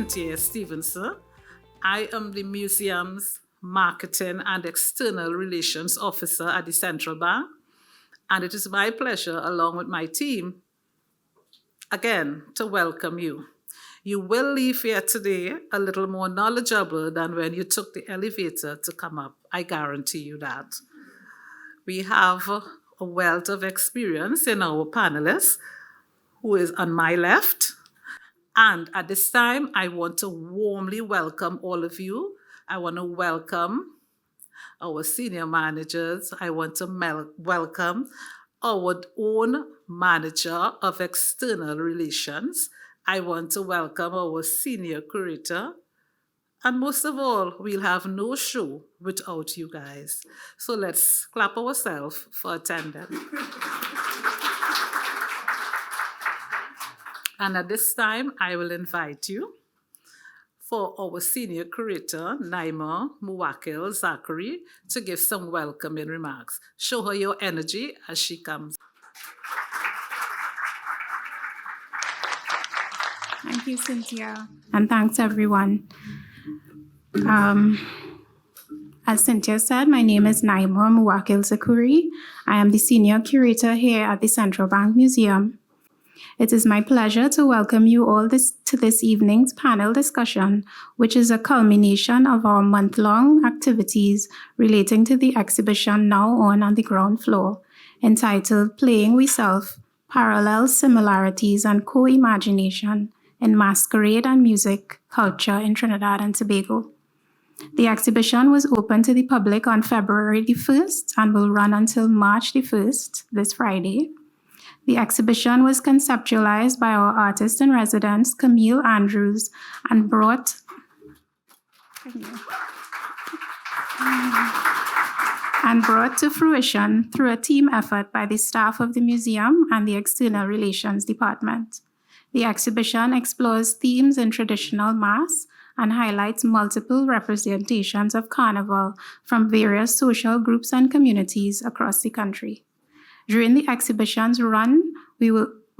Cynthia Stevenson. I am the museum's Marketing and External Relations Officer at the Central Bank, and it is my pleasure, along with my team, again, to welcome you. You will leave here today a little more knowledgeable than when you took the elevator to come up. I guarantee you that. We have a wealth of experience in our panelists, who is on my left. And at this time, I want to warmly welcome all of you. I want to welcome our senior managers. I want to welcome our own manager of external relations. I want to welcome our senior curator. And most of all, we'll have no show without you guys. So let's clap ourselves for attending. And at this time, I will invite you for our senior curator, Naima Muwakil Zachary, to give some welcoming remarks. Show her your energy as she comes. Thank you, Cynthia. And thanks, everyone. As Cynthia said, my name is Naima Muwakil Zachary. I am the senior curator here at the Central Bank Museum. It is my pleasure to welcome you all to this evening's panel discussion, which is a culmination of our month-long activities relating to the exhibition now on the ground floor, entitled Playing We Self, Parallel Similarities and Co-Imagination in Masquerade and Music Culture in Trinidad and Tobago. The exhibition was open to the public on February the 1st and will run until March the 1st, this Friday. The exhibition was conceptualized by our artist in residence, Camille Andrews, and brought to fruition through a team effort by the staff of the museum and the External Relations Department. The exhibition explores themes in traditional mass and highlights multiple representations of Carnival from various social groups and communities across the country. During the exhibition's run,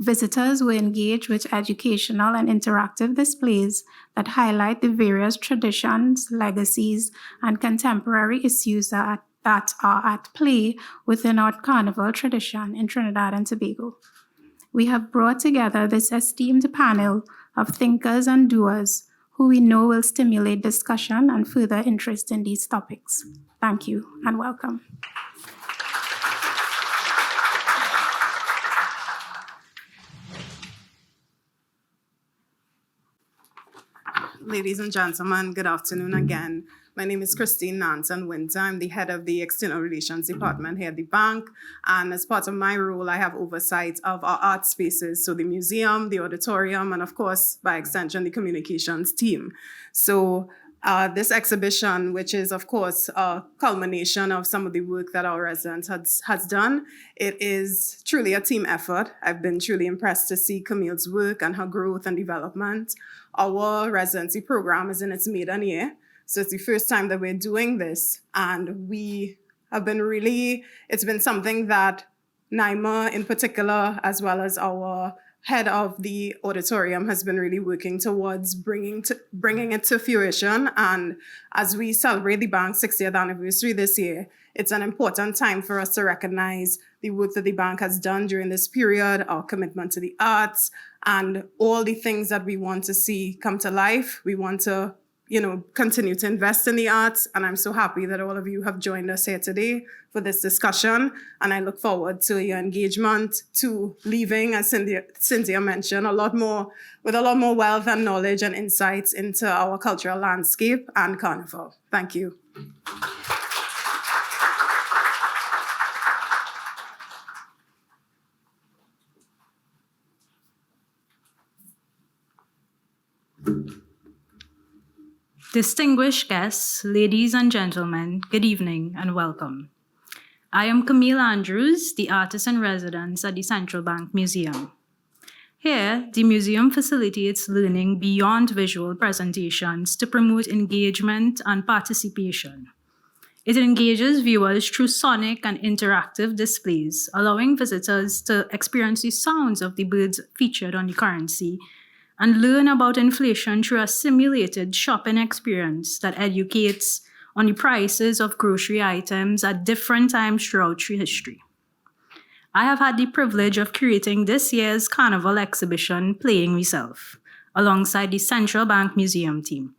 visitors will engage with educational and interactive displays that highlight the various traditions, legacies, and contemporary issues that are at play within our Carnival tradition in Trinidad and Tobago. We have brought together this esteemed panel of thinkers and doers who we know will stimulate discussion and further interest in these topics. Thank you and welcome. Ladies and gentlemen, good afternoon again. My name is Christine Nansen Winter. I'm the head of the External Relations Department here at the bank. And as part of my role, I have oversight of our art spaces, so the museum, the auditorium, and of course, by extension, the communications team. So this exhibition, which is, of course, a culmination of some of the work that our residents has done, it is truly a team effort. I've been truly impressed to see Camille's work and her growth and development. Our residency program is in its maiden year, so it's the first time that we're doing this, and we have been it's been something that Naima in particular, as well as our head of the auditorium, has been really working towards bringing it to fruition. And as we celebrate the bank's 60th anniversary this year, it's an important time for us to recognize the work that the bank has done during this period, our commitment to the arts, and all the things that we want to see come to life. We want to, continue to invest in the arts. And I'm so happy that all of you have joined us here today for this discussion. And I look forward to your engagement, to leaving, as Cynthia mentioned, with a lot more wealth and knowledge and insights into our cultural landscape and Carnival. Thank you. Distinguished guests, ladies and gentlemen, good evening and welcome. I am Camille Andrews, the artist in residence at the Central Bank Museum. Here, the museum facilitates learning beyond visual presentations to promote engagement and participation. It engages viewers through sonic and interactive displays, allowing visitors to experience the sounds of the birds featured on the currency and learn about inflation through a simulated shopping experience that educates on the prices of grocery items at different times throughout history. I have had the privilege of curating this year's Carnival exhibition, Playing Myself, alongside the Central Bank Museum team.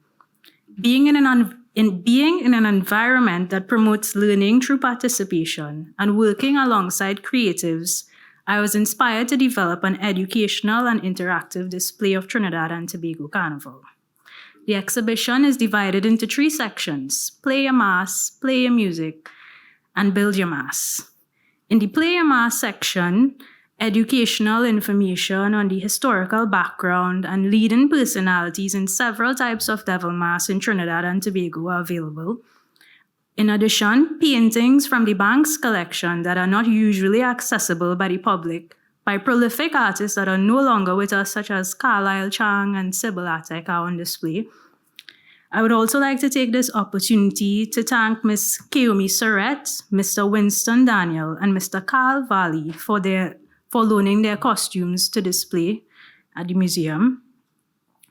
Being in an environment that promotes learning through participation and working alongside creatives, I was inspired to develop an educational and interactive display of Trinidad and Tobago Carnival. The exhibition is divided into 3 sections: Play Your Mass, Play Your Music, and Build Your Mass. In the Play Your Mass section, educational information on the historical background and leading personalities in several types of devil mask in Trinidad and Tobago are available. In addition, paintings from the bank's collection that are not usually accessible by the public by prolific artists that are no longer with us, such as Carlisle Chang and Sybil Atek, are on display. I would also like to take this opportunity to thank Ms. Keomi Surrett, Mr. Winston Daniel, and Mr. Carl Valley for loaning their costumes to display at the museum.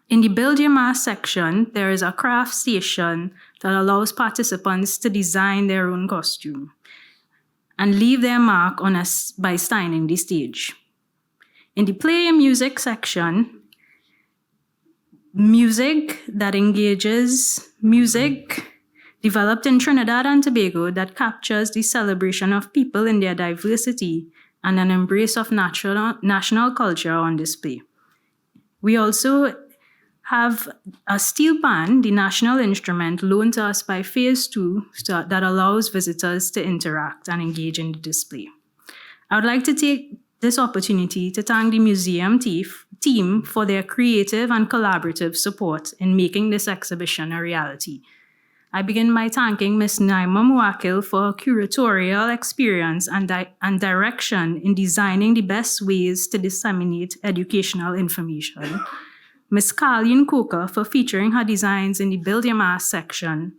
In the Build Your Mask section, there is a craft station that allows participants to design their own costume and leave their mark on us by styling the stage. In the Play Your Music section, music developed in Trinidad and Tobago that captures the celebration of people in their diversity and an embrace of national culture on display. We also have a steel pan, the national instrument, loaned to us by Phase 2 that allows visitors to interact and engage in the display. I would like to take this opportunity to thank the museum team for their creative and collaborative support in making this exhibition a reality. I begin by thanking Ms. Naima Muakil for her curatorial experience and direction in designing the best ways to disseminate educational information, Ms. Carleen Coker for featuring her designs in the Build Your Mask section,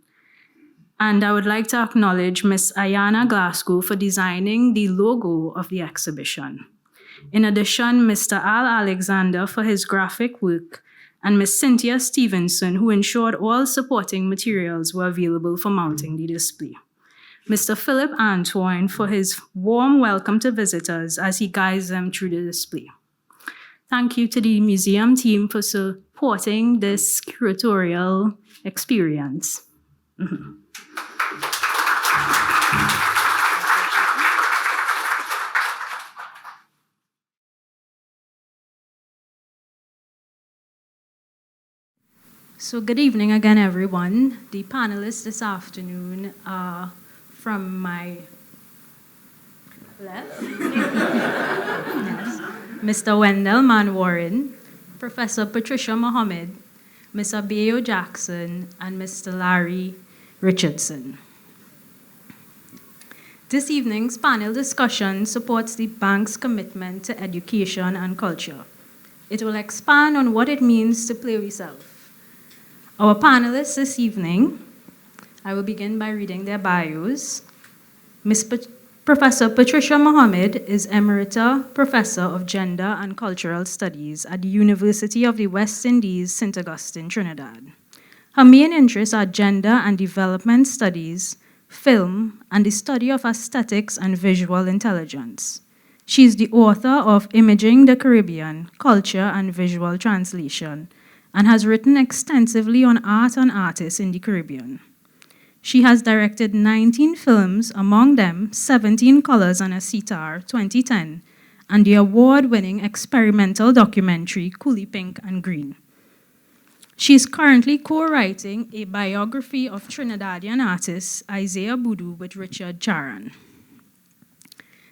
and I would like to acknowledge Ms. Ayana Glasgow for designing the logo of the exhibition. In addition, Mr. Al Alexander for his graphic work, and Ms. Cynthia Stevenson, who ensured all supporting materials were available for mounting the display. Mr. Philip Antoine for his warm welcome to visitors as he guides them through the display. Thank you to the museum team for supporting this curatorial experience. So good evening again, everyone. The panelists this afternoon are from my left. Yes. Mr. Wendell Manwarin, Professor Patricia Mohammed, Ms. Abeyo Jackson, and Mr. Larry Richardson. This evening's panel discussion supports the bank's commitment to education and culture. It will expand on what it means to play yourself. Our panelists this evening, I will begin by reading their bios. Professor Patricia Mohammed is Emerita Professor of Gender and Cultural Studies at the University of the West Indies, St. Augustine, Trinidad. Her main interests are gender and development studies, film, and the study of aesthetics and visual intelligence. She is the author of Imaging the Caribbean, Culture and Visual Translation, and has written extensively on art and artists in the Caribbean. She has directed 19 films, among them 17 Colors on a Sitar, 2010, and the award-winning experimental documentary Coolie Pink and Green. She is currently co-writing a biography of Trinidadian artist Isaiah Boodoo with Richard Charan.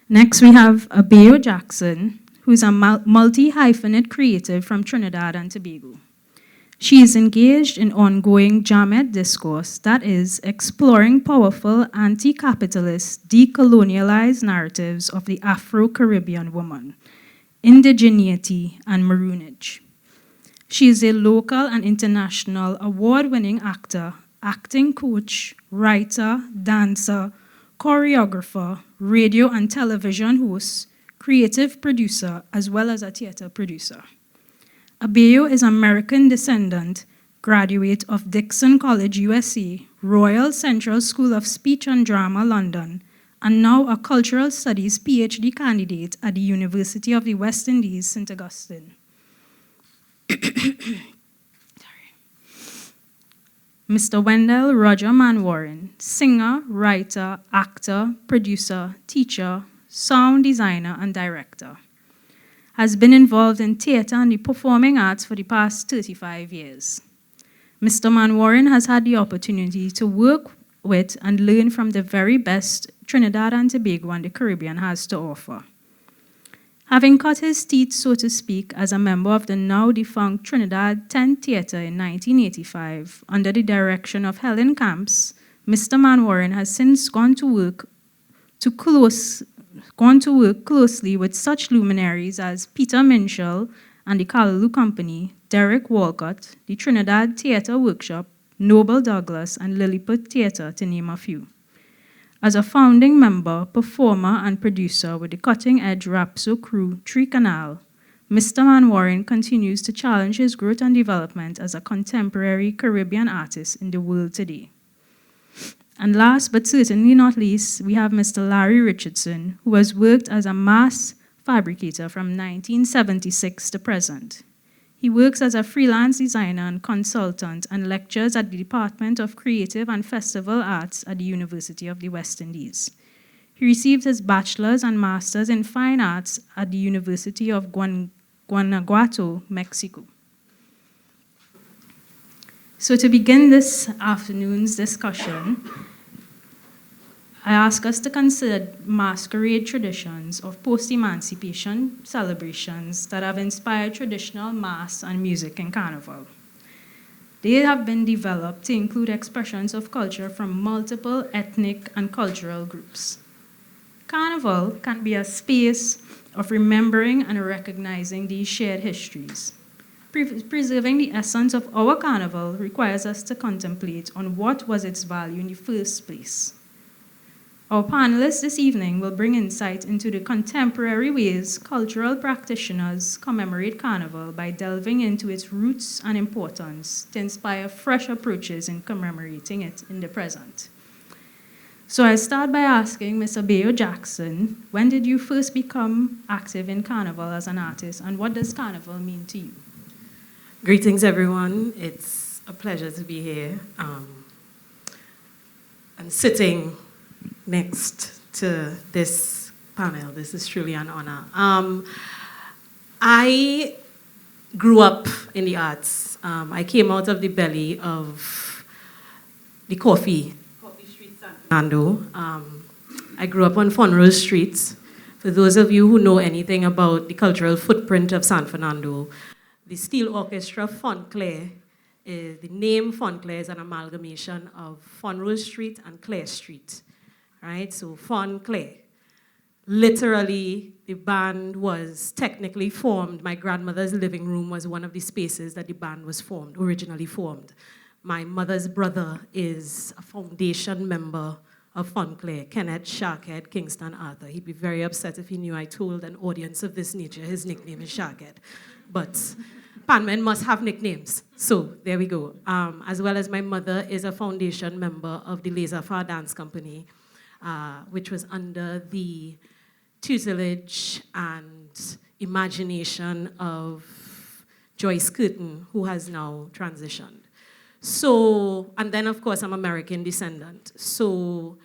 Next, we have Abeyo Jackson, who is a multi-hyphenate creative from Trinidad and Tobago. She is engaged in ongoing Jamet discourse, that is, exploring powerful anti-capitalist, decolonialized narratives of the Afro-Caribbean woman, indigeneity, and maroonage. She is a local and international award-winning actor, acting coach, writer, dancer, choreographer, radio and television host, creative producer, as well as a theater producer. Abeyo is American descendant, graduate of Dixon College, USA, Royal Central School of Speech and Drama, London, and now a Cultural Studies PhD candidate at the University of the West Indies, St. Augustine. Mr. Wendell Roger Manwaring, singer, writer, actor, producer, teacher, sound designer, and director, has been involved in theater and the performing arts for the past 35 years. Mr. Manwaring has had the opportunity to work with and learn from the very best Trinidad and Tobago and the Caribbean has to offer. Having cut his teeth, so to speak, as a member of the now-defunct Trinidad 10 Theatre in 1985, under the direction of Helen Camps, Mr. Manwaring has since gone to work closely with such luminaries as Peter Minshall and the Callaloo Company, Derek Walcott, the Trinidad Theatre Workshop, Noble Douglas, and Lilliput Theatre, to name a few. As a founding member, performer, and producer with the cutting-edge Rapso crew, Tree Canal, Mr. Manwaring continues to challenge his growth and development as a contemporary Caribbean artist in the world today. And last but certainly not least, we have Mr. Larry Richardson, who has worked as a mass fabricator from 1976 to present. He works as a freelance designer and consultant and lectures at the Department of Creative and Festival Arts at the University of the West Indies. He received his bachelor's and master's in fine arts at the University of Guanajuato, Mexico. So to begin this afternoon's discussion, I ask us to consider masquerade traditions of post-emancipation celebrations that have inspired traditional mass and music in Carnival. They have been developed to include expressions of culture from multiple ethnic and cultural groups. Carnival can be a space of remembering and recognizing these shared histories. Preserving the essence of our carnival requires us to contemplate on what was its value in the first place. Our panelists this evening will bring insight into the contemporary ways cultural practitioners commemorate Carnival by delving into its roots and importance to inspire fresh approaches in commemorating it in the present. So I start by asking Ms. Abeyo Jackson, when did you first become active in Carnival as an artist, and what does Carnival mean to you? Greetings, everyone. It's a pleasure to be here. I'm sitting next to this panel. This is truly an honor. I grew up in the arts. I came out of the belly of the coffee street, San Fernando. I grew up on Fonrose Street. For those of you who know anything about the cultural footprint of San Fernando, the Steel Orchestra Fontclair, the name Fontclair is an amalgamation of Fonrose Street and Clare Street. Right, so Fontclair. Literally, the band was technically formed. My grandmother's living room was one of the spaces that the band was originally formed. My mother's brother is a foundation member of Fontclair, Kenneth Sharkhead Kingston Arthur. He'd be very upset if he knew I told an audience of this nature his nickname is Sharkhead. But Panmen must have nicknames. So there we go. As well as my mother is a foundation member of the Laser Far Dance Company, which was under the tutelage and imagination of Joyce Curtin, who has now transitioned. So, and then of course I'm American descendant. So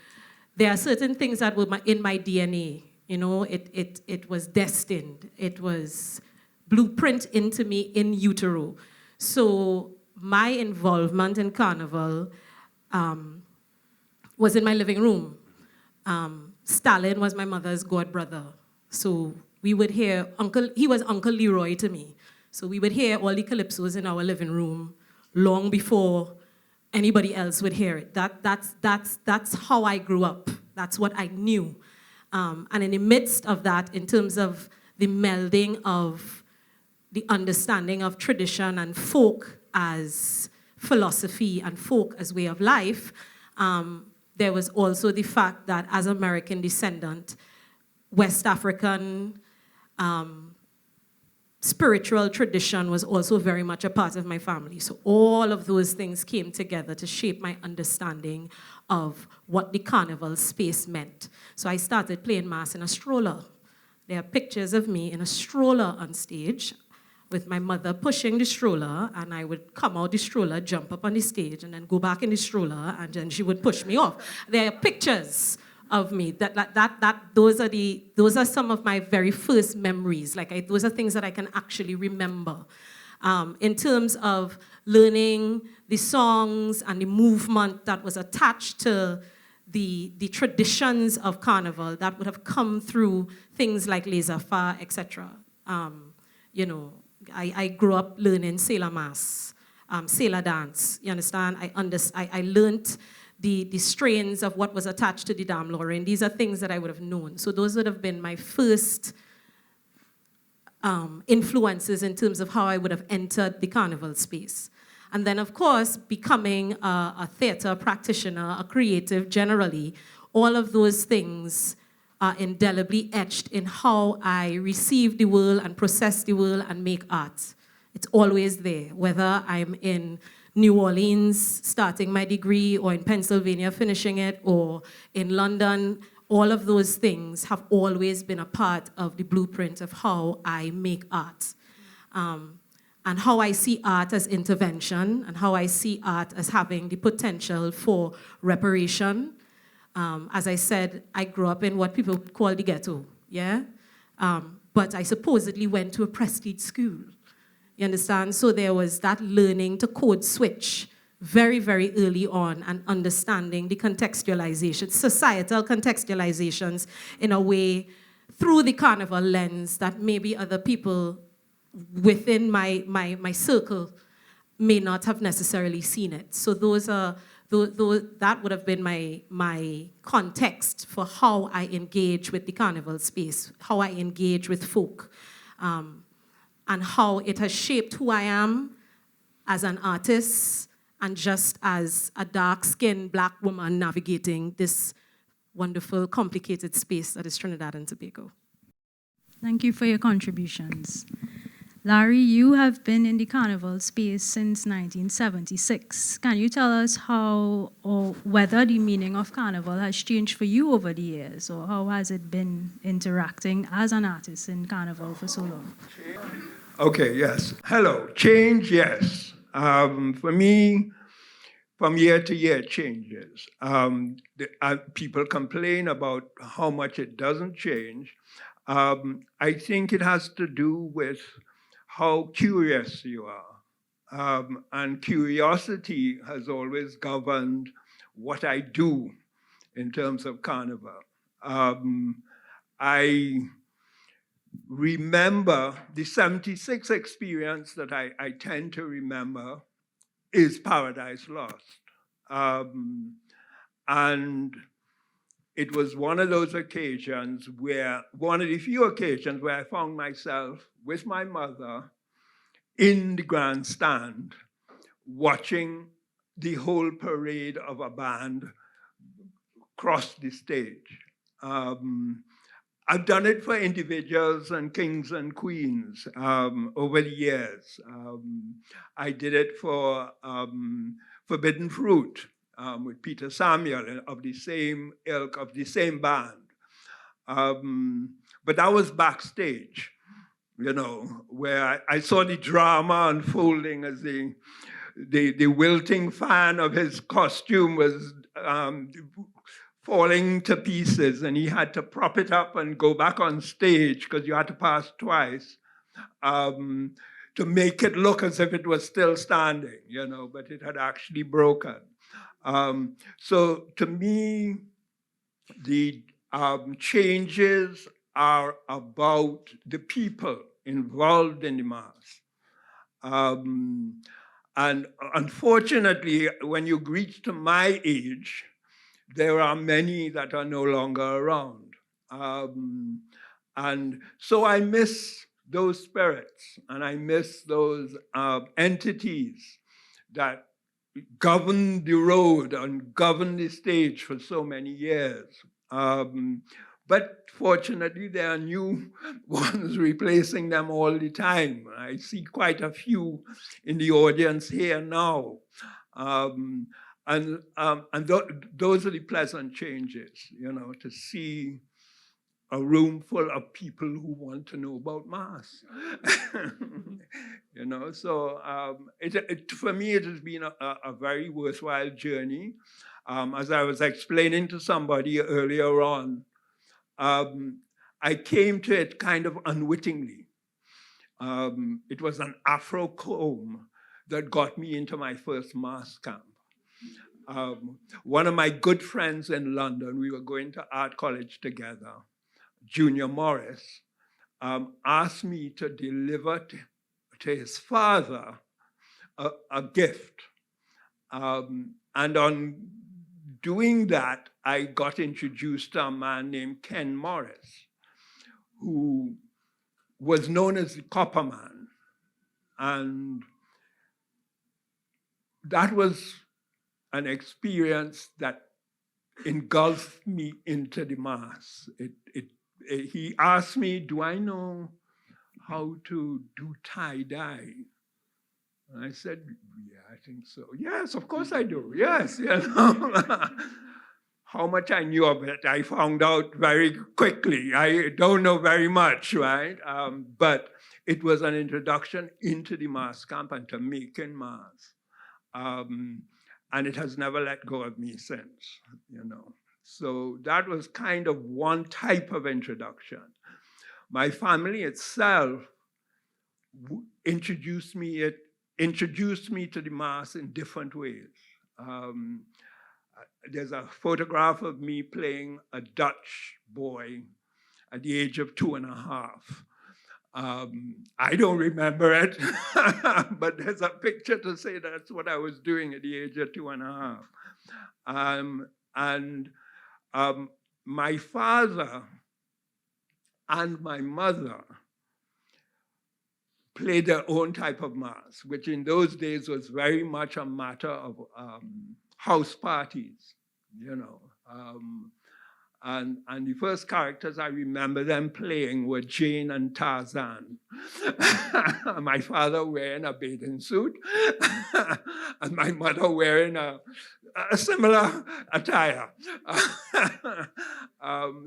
there are certain things that were in my DNA. You know, it was destined. It was blueprint into me in utero. So my involvement in Carnival was in my living room. Stalin was my mother's god brother. So we would hear he was Uncle Leroy to me. So we would hear all the calypsos in our living room long before anybody else would hear it. That's how I grew up. That's what I knew. And in the midst of that, in terms of the melding of the understanding of tradition and folk as philosophy and folk as way of life, there was also the fact that as American descendant, West African spiritual tradition was also very much a part of my family. So all of those things came together to shape my understanding of what the carnival space meant. So I started playing mass in a stroller. There are pictures of me in a stroller on stage with my mother pushing the stroller, and I would come out the stroller, jump up on the stage, and then go back in the stroller, and then she would push me off. There are pictures of me. Those are some of my very first memories. Those are things that I can actually remember. In terms of learning the songs and the movement that was attached to the traditions of carnival that would have come through things like laissez-faire, etc. I grew up learning sailor mass, sailor dance. You understand? I learned the strains of what was attached to the Dame Lauren. These are things that I would have known. So those would have been my first influences in terms of how I would have entered the carnival space. And then, of course, becoming a theater practitioner, a creative generally, all of those things are indelibly etched in how I receive the world and process the world and make art. It's always there, whether I'm in New Orleans starting my degree or in Pennsylvania finishing it or in London. All of those things have always been a part of the blueprint of how I make art. And how I see art as intervention and how I see art as having the potential for reparation. As I said, I grew up in what people call the ghetto, yeah? But I supposedly went to a prestige school. You understand? So there was that learning to code switch very, very early on and understanding the contextualization, societal contextualizations in a way through the carnival lens that maybe other people within my circle may not have necessarily seen it. So that would have been my context for how I engage with the carnival space, how I engage with folk, and how it has shaped who I am as an artist and just as a dark-skinned Black woman navigating this wonderful, complicated space that is Trinidad and Tobago. Thank you for your contributions. Larry, you have been in the carnival space since 1976. Can you tell us how or whether the meaning of carnival has changed for you over the years, or how has it been interacting as an artist in carnival for so long? Okay, yes. Hello. Change, yes. For me, from year to year, it changes. People complain about how much it doesn't change. I think it has to do with how curious you are. And curiosity has always governed what I do in terms of carnival. I remember the 76 experience that I tend to remember is Paradise Lost. And it was one of those occasions one of the few occasions where I found myself with my mother in the grandstand watching the whole parade of a band cross the stage. I've done it for individuals and kings and queens over the years. I did it for Forbidden Fruit with Peter Samuel of the same ilk, of the same band. But that was backstage, where I saw the drama unfolding as the wilting fan of his costume was falling to pieces, and he had to prop it up and go back on stage because you had to pass twice to make it look as if it was still standing, but it had actually broken. So to me, the changes are about the people involved in the mass. And unfortunately, when you reach to my age, there are many that are no longer around. And so I miss those spirits, and I miss those entities that governed the road and governed the stage for so many years. But fortunately, there are new ones replacing them all the time. I see quite a few in the audience here now. Those are the pleasant changes, to see a room full of people who want to know about Mass. For me, it has been a very worthwhile journey. As I was explaining to somebody earlier on, I came to it kind of unwittingly. It was an Afro comb that got me into my first Mass camp. One of my good friends in London, we were going to art college together, Junior Morris, asked me to deliver to his father a gift. And on doing that, I got introduced to a man named Ken Morris, who was known as the Copper Man. And that was an experience that engulfed me into the Mass. He asked me, do I know how to do tie-dye? And I said, yeah, I think so. Yes, of course I do. Yes, How much I knew of it, I found out very quickly. I don't know very much, right? But it was an introduction into the Mass camp and to making Mass. And it has never let go of me since, So that was kind of one type of introduction. My family itself introduced me to the Mass in different ways. There's a photograph of me playing a Dutch boy at the age of 2.5. I don't remember it, but there's a picture to say that's what I was doing at the age of 2.5. My father and my mother played their own type of Mass, which in those days was very much a matter of house parties, And the first characters I remember them playing were Jane and Tarzan. My father wearing a bathing suit, and my mother wearing a similar attire.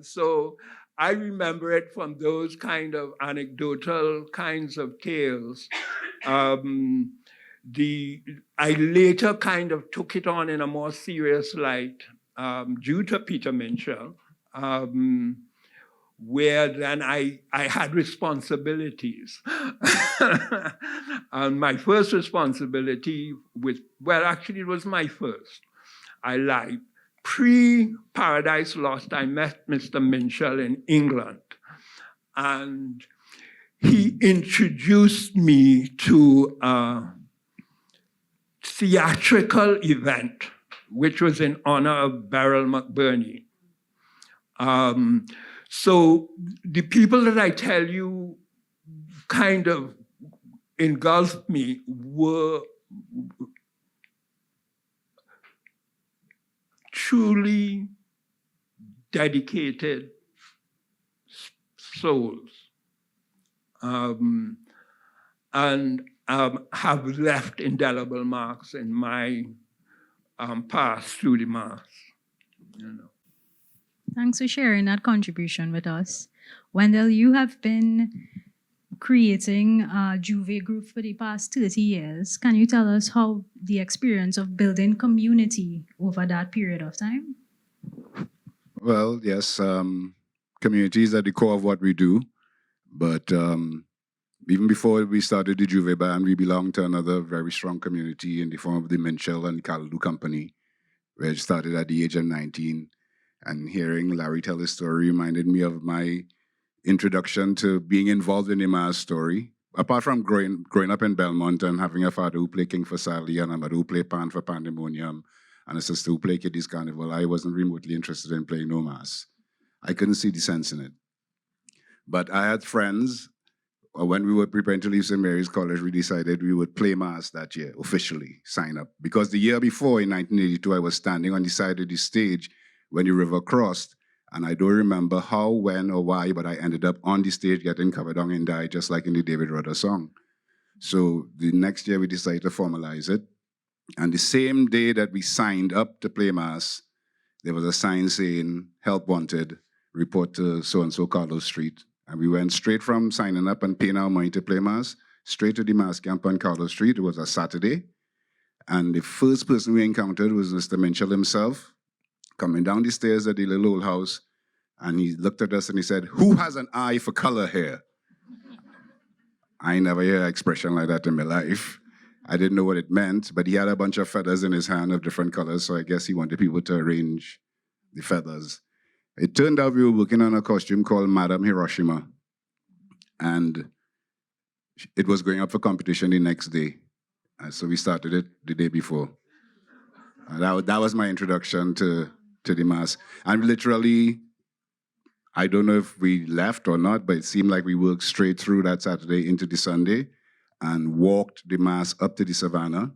So I remember it from those kind of anecdotal kinds of tales. I later kind of took it on in a more serious light due to Peter Minshall, where then I had responsibilities. And my first responsibility actually it was my first. I lied. Pre-Paradise Lost, I met Mr. Minshall in England. And he introduced me to a theatrical event, which was in honor of Beryl McBurney. So the people that I tell you kind of engulfed me were truly dedicated souls, and have left indelible marks in my path through the Mass. Thanks for sharing that contribution with us. Wendell, you have been creating a Juve group for the past 30 years. Can you tell us how the experience of building community over that period of time? Well, yes, community is at the core of what we do. But even before we started the Juve Band, we belonged to another very strong community in the form of the Minshall and Caladu Company, where it started at the age of 19. And hearing Larry tell his story reminded me of my introduction to being involved in the Mass story. Apart from growing up in Belmont and having a father who played King for Sally and a mother who played Pan for Pandemonium and a sister who played Kiddies Carnival, I wasn't remotely interested in playing no Mass. I couldn't see the sense in it. But I had friends. When we were preparing to leave St. Mary's College, we decided we would play Mass that year, officially, sign up. Because the year before, in 1982, I was standing on the side of the stage when the river crossed, And I don't remember how, when, or why, but I ended up on the stage getting covered on and die, just like in the David Rudder song. So the next year we decided to formalize it. And the same day that we signed up to play Mass, there was a sign saying, help wanted, report to so-and-so Carlos Street. And we went straight from signing up and paying our money to play Mass, straight to the Mass camp on Carlos Street. It was a Saturday. And the first person we encountered was Mr. Minchell himself, coming down the stairs at the little old house. And he looked at us and he said, who has an eye for color here? I never heard an expression like that in my life. I didn't know what it meant, but he had a bunch of feathers in his hand of different colors, so I guess he wanted people to arrange the feathers. It turned out we were working on a costume called Madame Hiroshima, and it was going up for competition the next day. So we started it the day before. That was my introduction to the Mass. And literally, I don't know if we left or not, but it seemed like we worked straight through that Saturday into the Sunday and walked the Mass up to the Savannah.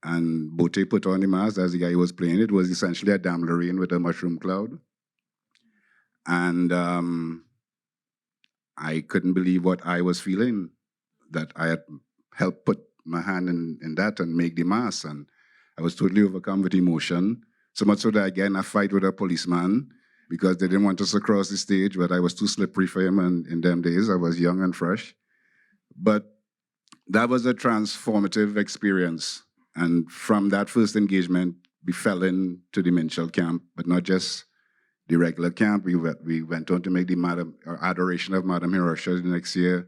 And Bote put on the Mass as the guy was playing. It was essentially a Dame Lorraine with a mushroom cloud. And I couldn't believe what I was feeling, that I had helped put my hand in that and make the Mass. And I was totally overcome with emotion. So much so that I got in a fight with a policeman because they didn't want us to cross the stage, but I was too slippery for him in them days. I was young and fresh. But that was a transformative experience. And from that first engagement, we fell into the Minchell camp, but not just the regular camp. We went on to make the Adoration of Madame Hiroshima the next year,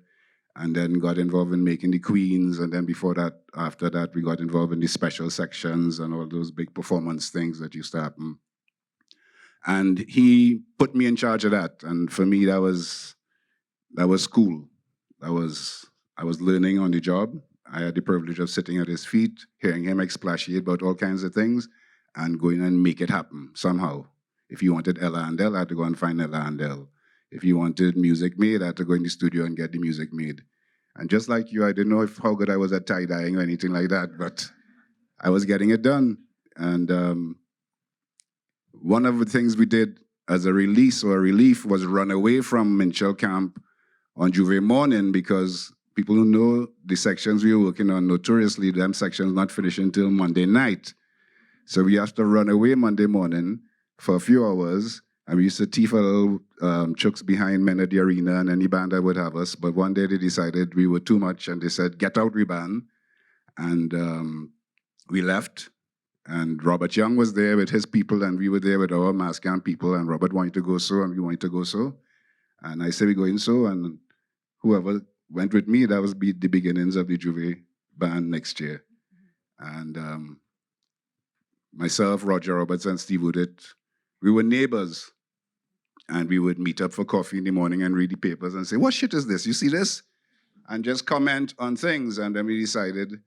and then got involved in making the Queens. And then before that, after that, we got involved in the special sections and all those big performance things that used to happen. And he put me in charge of that. And for me, that was cool. I was learning on the job. I had the privilege of sitting at his feet, hearing him expatiate about all kinds of things, and going and make it happen somehow. If you wanted Ella and Del, I had to go and find Ella and Del. If you wanted music made, I had to go in the studio and get the music made. And just like you, I didn't know how good I was at tie-dyeing or anything like that, but I was getting it done. And one of the things we did as a release or a relief was run away from Minchell Camp on Juve morning, because people who know the sections we were working on, notoriously, them sections not finishing until Monday night. So we have to run away Monday morning for a few hours, and we used to teeth a little chooks behind men at the arena and any band that would have us. But one day they decided we were too much, and they said, get out, we band. And we left, and Robert Young was there with his people, and we were there with our Mass Camp people, and Robert wanted to go so, and we wanted to go so. And I said, we're going so, and whoever went with me, that was the beginnings of the Juve band next year. And myself, Roger Roberts, and Steve Woodett, we were neighbors. And we would meet up for coffee in the morning and read the papers and say, what shit is this? You see this? And just comment on things. And then we decided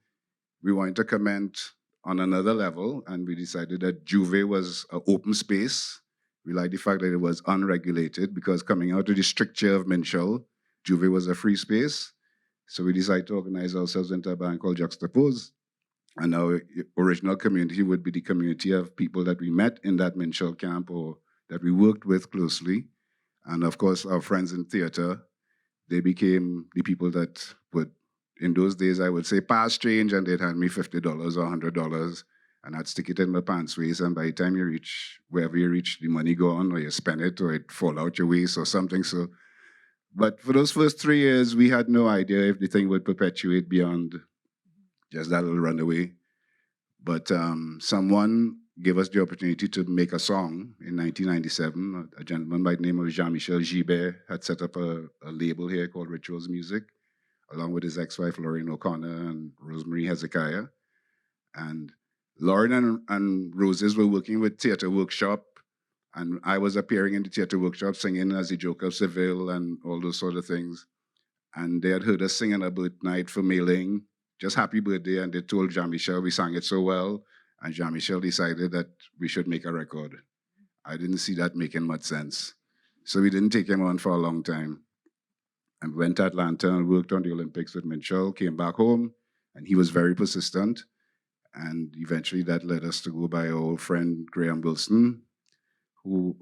we wanted to comment on another level. And we decided that Juve was an open space. We liked the fact that it was unregulated, because coming out of the stricture of Minchell, Juve was a free space. So we decided to organize ourselves into a band called Juxtapose. And our original community would be the community of people that we met in that Minchell camp or that we worked with closely. And of course, our friends in theater, they became the people that would, in those days, I would say, pass change, and they'd hand me $50 or $100, and I'd stick it in my pants waist, and by the time you reach wherever you reach, the money gone, or you spend it, or it fall out your waist or something. So, but for those first 3 years, we had no idea if the thing would perpetuate beyond just that little runaway. But someone gave us the opportunity to make a song in 1997. A gentleman by the name of Jean-Michel Gibert had set up a label here called Rituals Music, along with his ex-wife, Lauren O'Connor, and Rosemary Hezekiah. And Lauren and Roses were working with Theatre Workshop, and I was appearing in the Theatre Workshop singing as the Joker of Seville and all those sort of things. And they had heard us sing on a birthday night for mailing, just happy birthday, and they told Jean-Michel we sang it so well, and Jean-Michel decided that we should make a record. I didn't see that making much sense. So we didn't take him on for a long time. And went to Atlanta and worked on the Olympics with Minchell, came back home, and he was very persistent. And eventually that led us to go by our old friend Graham Wilson, who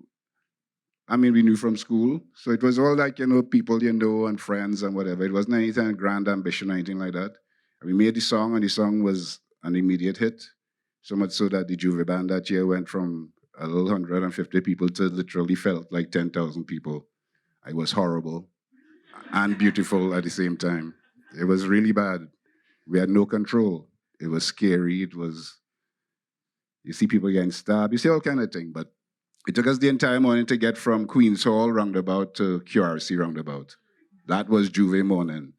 I mean, we knew from school. So it was all like, people and friends and whatever. It wasn't anything grand ambition or anything like that. And we made the song, and the song was an immediate hit. So much so that the Juve band that year went from a little 150 people to literally felt like 10,000 people. It was horrible and beautiful at the same time. It was really bad. We had no control. It was scary. You see people getting stabbed. You see all kind of thing. But it took us the entire morning to get from Queen's Hall roundabout to QRC roundabout. That was Juve morning.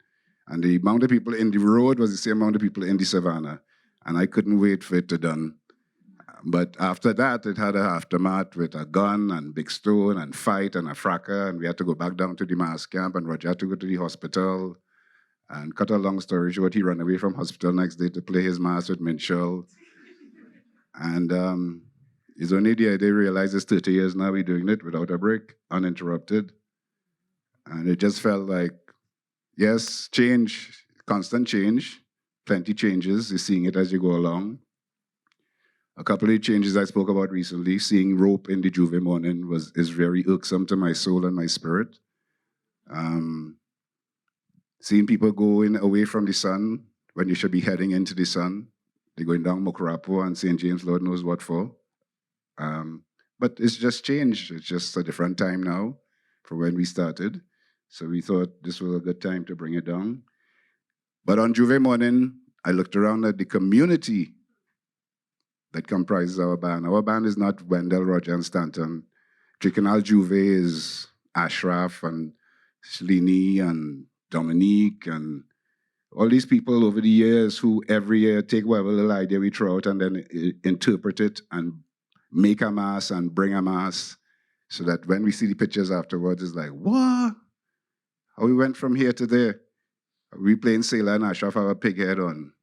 And the amount of people in the road was the same amount of people in the savannah. And I couldn't wait for it to done. But after that, it had an aftermath with a gun and big stone and fight and a fracas. And we had to go back down to the mass camp, and Roger had to go to the hospital. And cut a long story short, he ran away from hospital next day to play his mass with Minchell. And it's only the day realized it's 30 years now we're doing it without a break, uninterrupted. And it just felt like, yes, change, constant change, plenty changes. You're seeing it as you go along. A couple of changes I spoke about recently, seeing rope in the Juve morning is very irksome to my soul and my spirit. Seeing people going away from the sun when you should be heading into the sun. They're going down Mokarapo and St. James, Lord knows what for. But it's just changed. It's just a different time now from when we started. So we thought this was a good time to bring it down. But on Juve morning, I looked around at the community that comprises our band. Our band is not Wendell, Roger, and Stanton. Tricanal Juve is Ashraf and Shlini and Dominique and all these people over the years who every year take whatever little idea we throw out and then interpret it and make a mass and bring a mass so that when we see the pictures afterwards, it's like, what? How we went from here to there? We playing Sailor and Ashraf have a pig head on.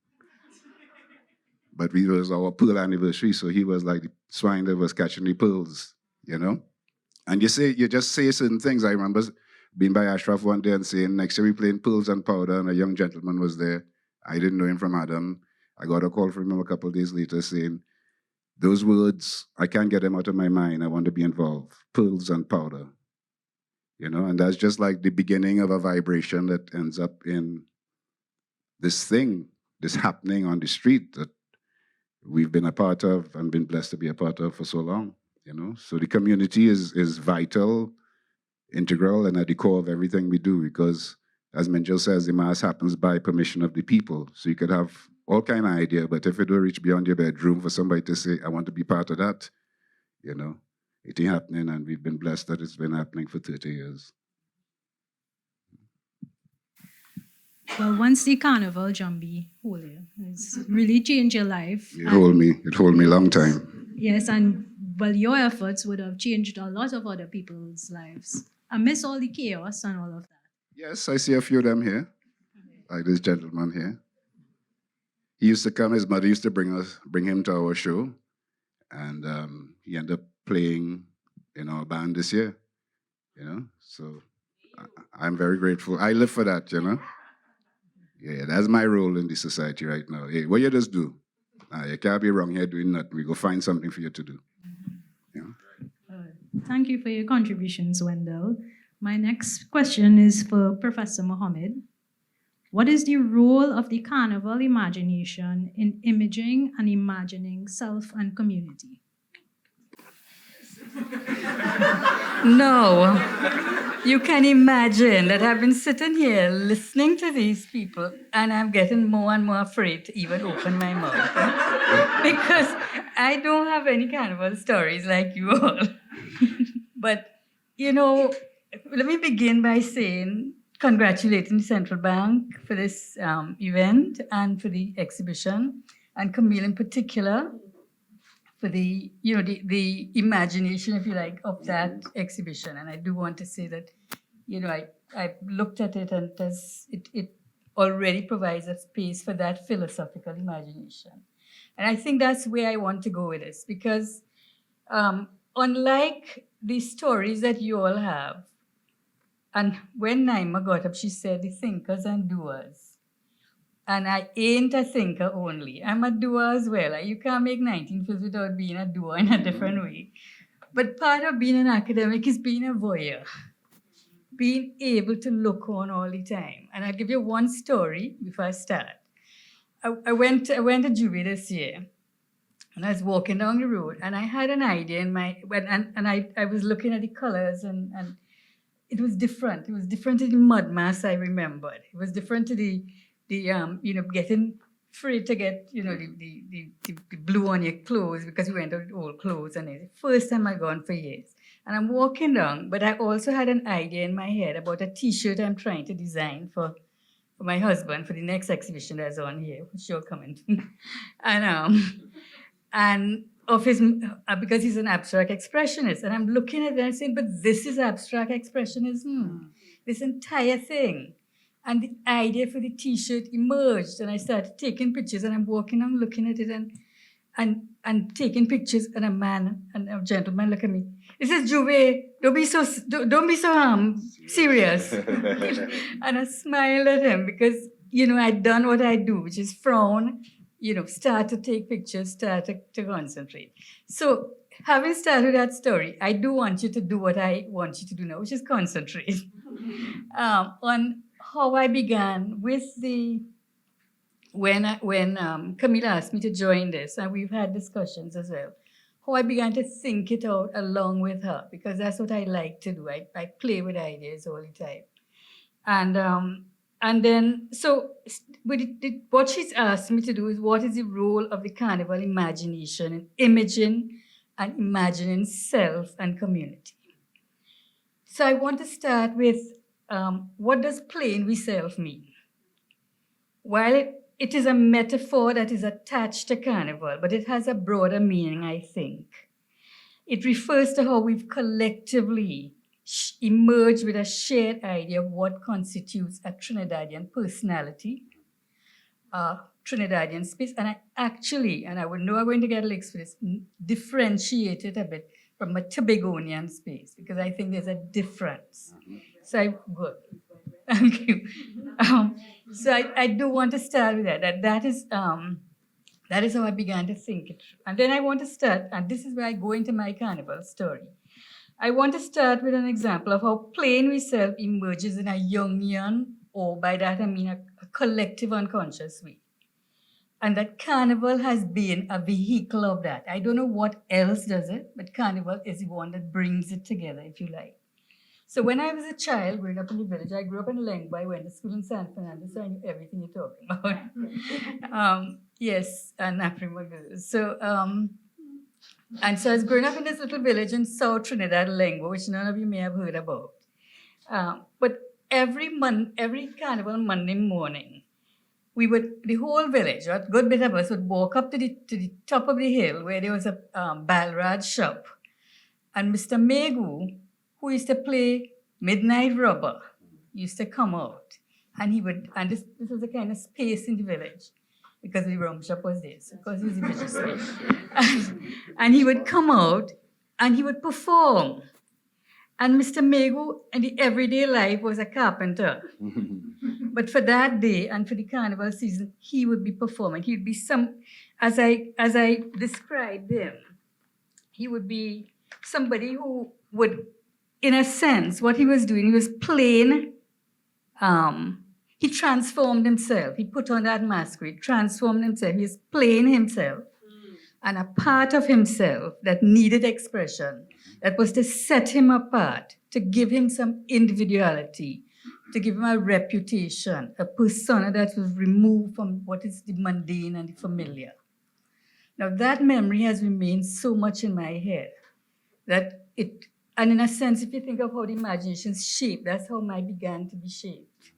But it was our pearl anniversary, so he was like the swine that was catching the pearls, And you just say certain things. I remember being by Ashraf one day and saying, next year we playing Pearls and Powder, and a young gentleman was there. I didn't know him from Adam. I got a call from him a couple of days later saying, those words, I can't get them out of my mind. I want to be involved. Pearls and Powder. And that's just like the beginning of a vibration that ends up in this thing, this happening on the street that we've been a part of and been blessed to be a part of for so long. So the community is vital, integral, and at the core of everything we do, because as Minchell says, the mass happens by permission of the people. So you could have all kind of idea, but if it don't reach beyond your bedroom for somebody to say, I want to be part of that, it ain't happening, and we've been blessed that it's been happening for 30 years. Well, once the carnival, Jambi, hold you. It's really changed your life. It hold me long time. Yes, and well, your efforts would have changed a lot of other people's lives. I miss all the chaos and all of that. Yes, I see a few of them here, like this gentleman here. He used to come, his mother used to bring him to our show, and he ended up playing in our band this year, So I'm very grateful. I live for that, Yeah, that's my role in the society right now. Hey, what you just do? You can't be wrong here doing nothing. We go find something for you to do. Thank you for your contributions, Wendell. My next question is for Professor Mohammed. What is the role of the carnival imagination in imaging and imagining self and community? No, you can imagine that I've been sitting here listening to these people, and I'm getting more and more afraid to even open my mouth. Because I don't have any carnival stories like you all. But, let me begin by saying, congratulating the Central Bank for this event and for the exhibition, and Camille in particular, for the imagination, if you like, of that exhibition. And I do want to say that, I looked at it, and it already provides a space for that philosophical imagination. And I think that's where I want to go with this, because unlike the stories that you all have, and when Naima got up, she said the thinkers and doers. And I ain't a thinker only. I'm a doer as well. You can't make 19 films without being a doer in a different way. But part of being an academic is being a voyeur, being able to look on all the time. And I'll give you one story before I start. I went to Juve this year, and I was walking down the road, and I had an idea in my I was looking at the colors, and it was different. It was different to the mud mass I remembered. It was different to the getting free to get the blue on your clothes because we went out with old clothes, and it's the first time I'd gone for years. And I'm walking down, but I also had an idea in my head about a T-shirt I'm trying to design for my husband for the next exhibition that's on here, which you're coming to. and of his, because he's an abstract expressionist. And I'm looking at it and saying, but this is abstract expressionism, this entire thing. And the idea for the T-shirt emerged, and I started taking pictures, and I'm walking, I'm looking at it and taking pictures, and a gentleman look at me. This is Juve. Don't be so serious. And I smiled at him because I'd done what I do, which is frown, start to take pictures, start to concentrate. So having started that story, I do want you to do what I want you to do now, which is concentrate on how I began with when Camille asked me to join this, and we've had discussions as well, how I began to think it out along with her, because that's what I like to do. I play with ideas all the time. And then, so what she's asked me to do is, what is the role of the carnival imagination in imaging and imagining self and community? So I want to start with, what does playing with self mean? While it is a metaphor that is attached to carnival, but it has a broader meaning, I think. It refers to how we've collectively emerged with a shared idea of what constitutes a Trinidadian personality, Trinidadian space. And I would know I'm going to get licks for this, differentiate it a bit from a Tobagonian space, because I think there's a difference. So good. Thank you. So I do want to start with that. That is how I began to think it. And then I want to start, and this is where I go into my carnival story. I want to start with an example of how playing with self emerges in a Jungian, or by that I mean a collective unconscious way. And that carnival has been a vehicle of that. I don't know what else does it, but carnival is the one that brings it together, if you like. So when I was a child growing up in the village, I grew up in Lengba. I went to school in San Fernando, so I knew everything you're talking about. Yes, and Afrima. So, and so I was growing up in this little village in South Trinidad, Lengba, which none of you may have heard about. But every carnival Monday morning, the whole village, a good bit of us would walk up to the top of the hill where there was a Balraj shop. And Mr. Megu, who used to play Midnight Rubber, used to come out. And this was the kind of space in the village, because the rum shop was there, so because it was a village space. And he would come out and he would perform. And Mr. Megu in the everyday life was a carpenter. But for that day and for the carnival season, he would be performing. He would be as I described him, he would be somebody who would, in a sense, what he was doing, he was playing, he transformed himself. He put on that masquerade, transformed himself. He was playing himself. And a part of himself that needed expression, that was to set him apart, to give him some individuality, to give him a reputation, a persona that was removed from what is the mundane and the familiar. Now that memory has remained so much in my head that and in a sense, if you think of how the imagination's shaped, that's how mine began to be shaped.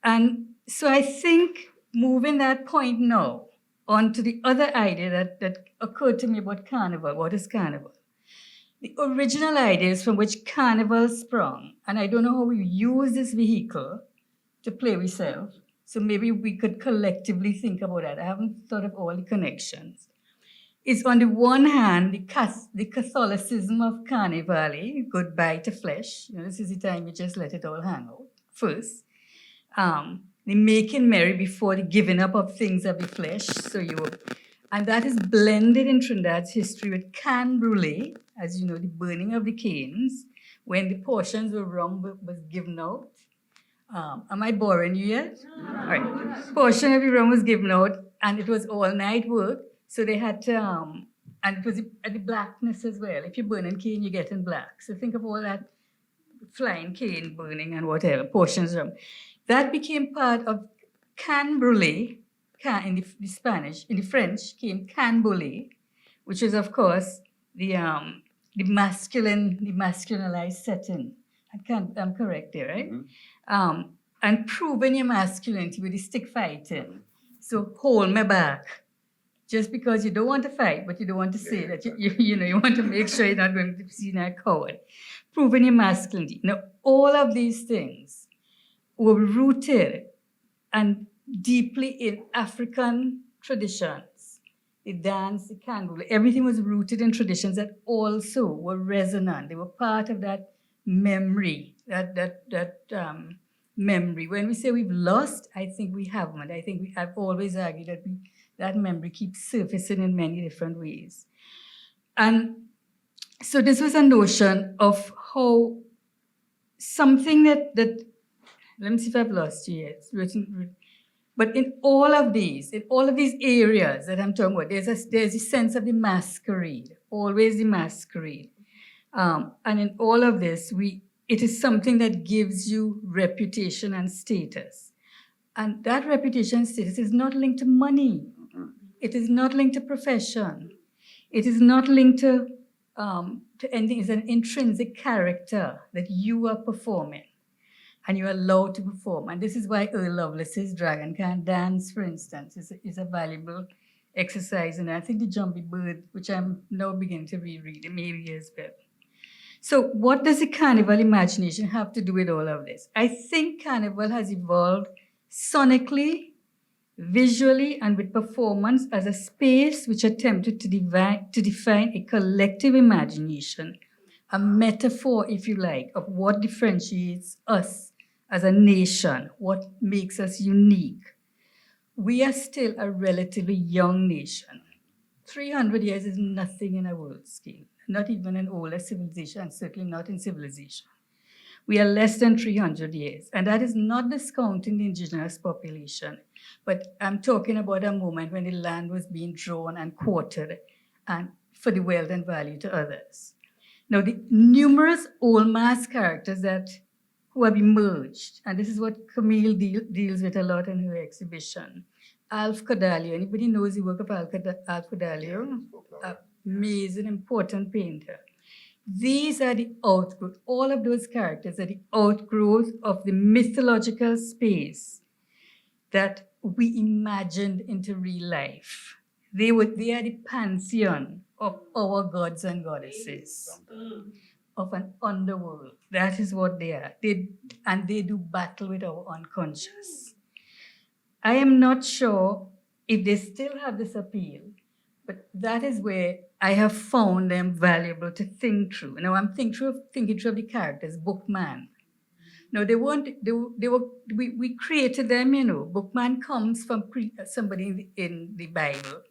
And so I think moving that point now on to the other idea that occurred to me about carnival. What is carnival? The original ideas from which carnival sprung, and I don't know how we use this vehicle to play with self, so maybe we could collectively think about that. I haven't thought of all the connections. Is on the one hand, the Catholicism of Carnivale, goodbye to flesh. This is the time you just let it all hang out first. The making merry before the giving up of things of the flesh. So you And that is blended in Trinidad's history with can brulee, as you know, the burning of the canes, when the portions were rum was given out. Am I boring you yet? All right. Portion of the rum was given out, and it was all night work. So they had to, and it was the blackness as well. If you burn in cane, you get in black. So think of all that flying cane burning and whatever, portions of rum. That became part of can brulee, in the Spanish. In the French came can brulee, which is, of course, the masculinized setting. I'm correct there, right? Mm-hmm. And proving your masculinity with the stick fighting. So hold me back. Just because you don't want to fight, but you don't want to say that you want to make sure you're not going to be seen as a coward. Proving your masculinity. Now, all of these things were rooted and deeply in African traditions. The dance, the candle, everything was rooted in traditions that also were resonant. They were part of that memory, memory. When we say we've lost, I think we haven't. I think I've always argued that that memory keeps surfacing in many different ways. And so this was a notion of how something that let me see if I've lost you yet. But in all of these areas that I'm talking about, there's a sense of the masquerade, always the masquerade. And in all of this, it is something that gives you reputation and status. And that reputation and status is not linked to money. It is not linked to profession. It is not linked to anything. It's an intrinsic character that you are performing. And you're allowed to perform. And this is why Earl Lovelace's Dragon Can't Dance, for instance, is a valuable exercise. And I think the Jumpy Bird, which I'm now beginning to reread, maybe as well. So what does the carnival imagination have to do with all of this? I think carnival has evolved sonically, visually, and with performance as a space which attempted to define a collective imagination, a metaphor, if you like, of what differentiates us as a nation, what makes us unique. We are still a relatively young nation. 300 years is nothing in a world scale, not even in older civilization, and certainly not in civilization. We are less than 300 years, and that is not discounting the indigenous population, but I'm talking about a moment when the land was being drawn and quartered and for the wealth and value to others. Now, the numerous old mass characters who have emerged, and this is what Camille deals with a lot in her exhibition. Alf Cordalio, anybody knows the work of Alf Cordalio? Amazing, important painter. These are the outgrowth, all of those characters are the outgrowth of the mythological space that we imagined into real life. They are the pantheon of our gods and goddesses, of an underworld. That is what they are. They do battle with our unconscious. I am not sure if they still have this appeal, but that is where I have found them valuable to think through. Now I'm thinking through of the characters, Bookman. No, we created them, Bookman comes from somebody in the Bible,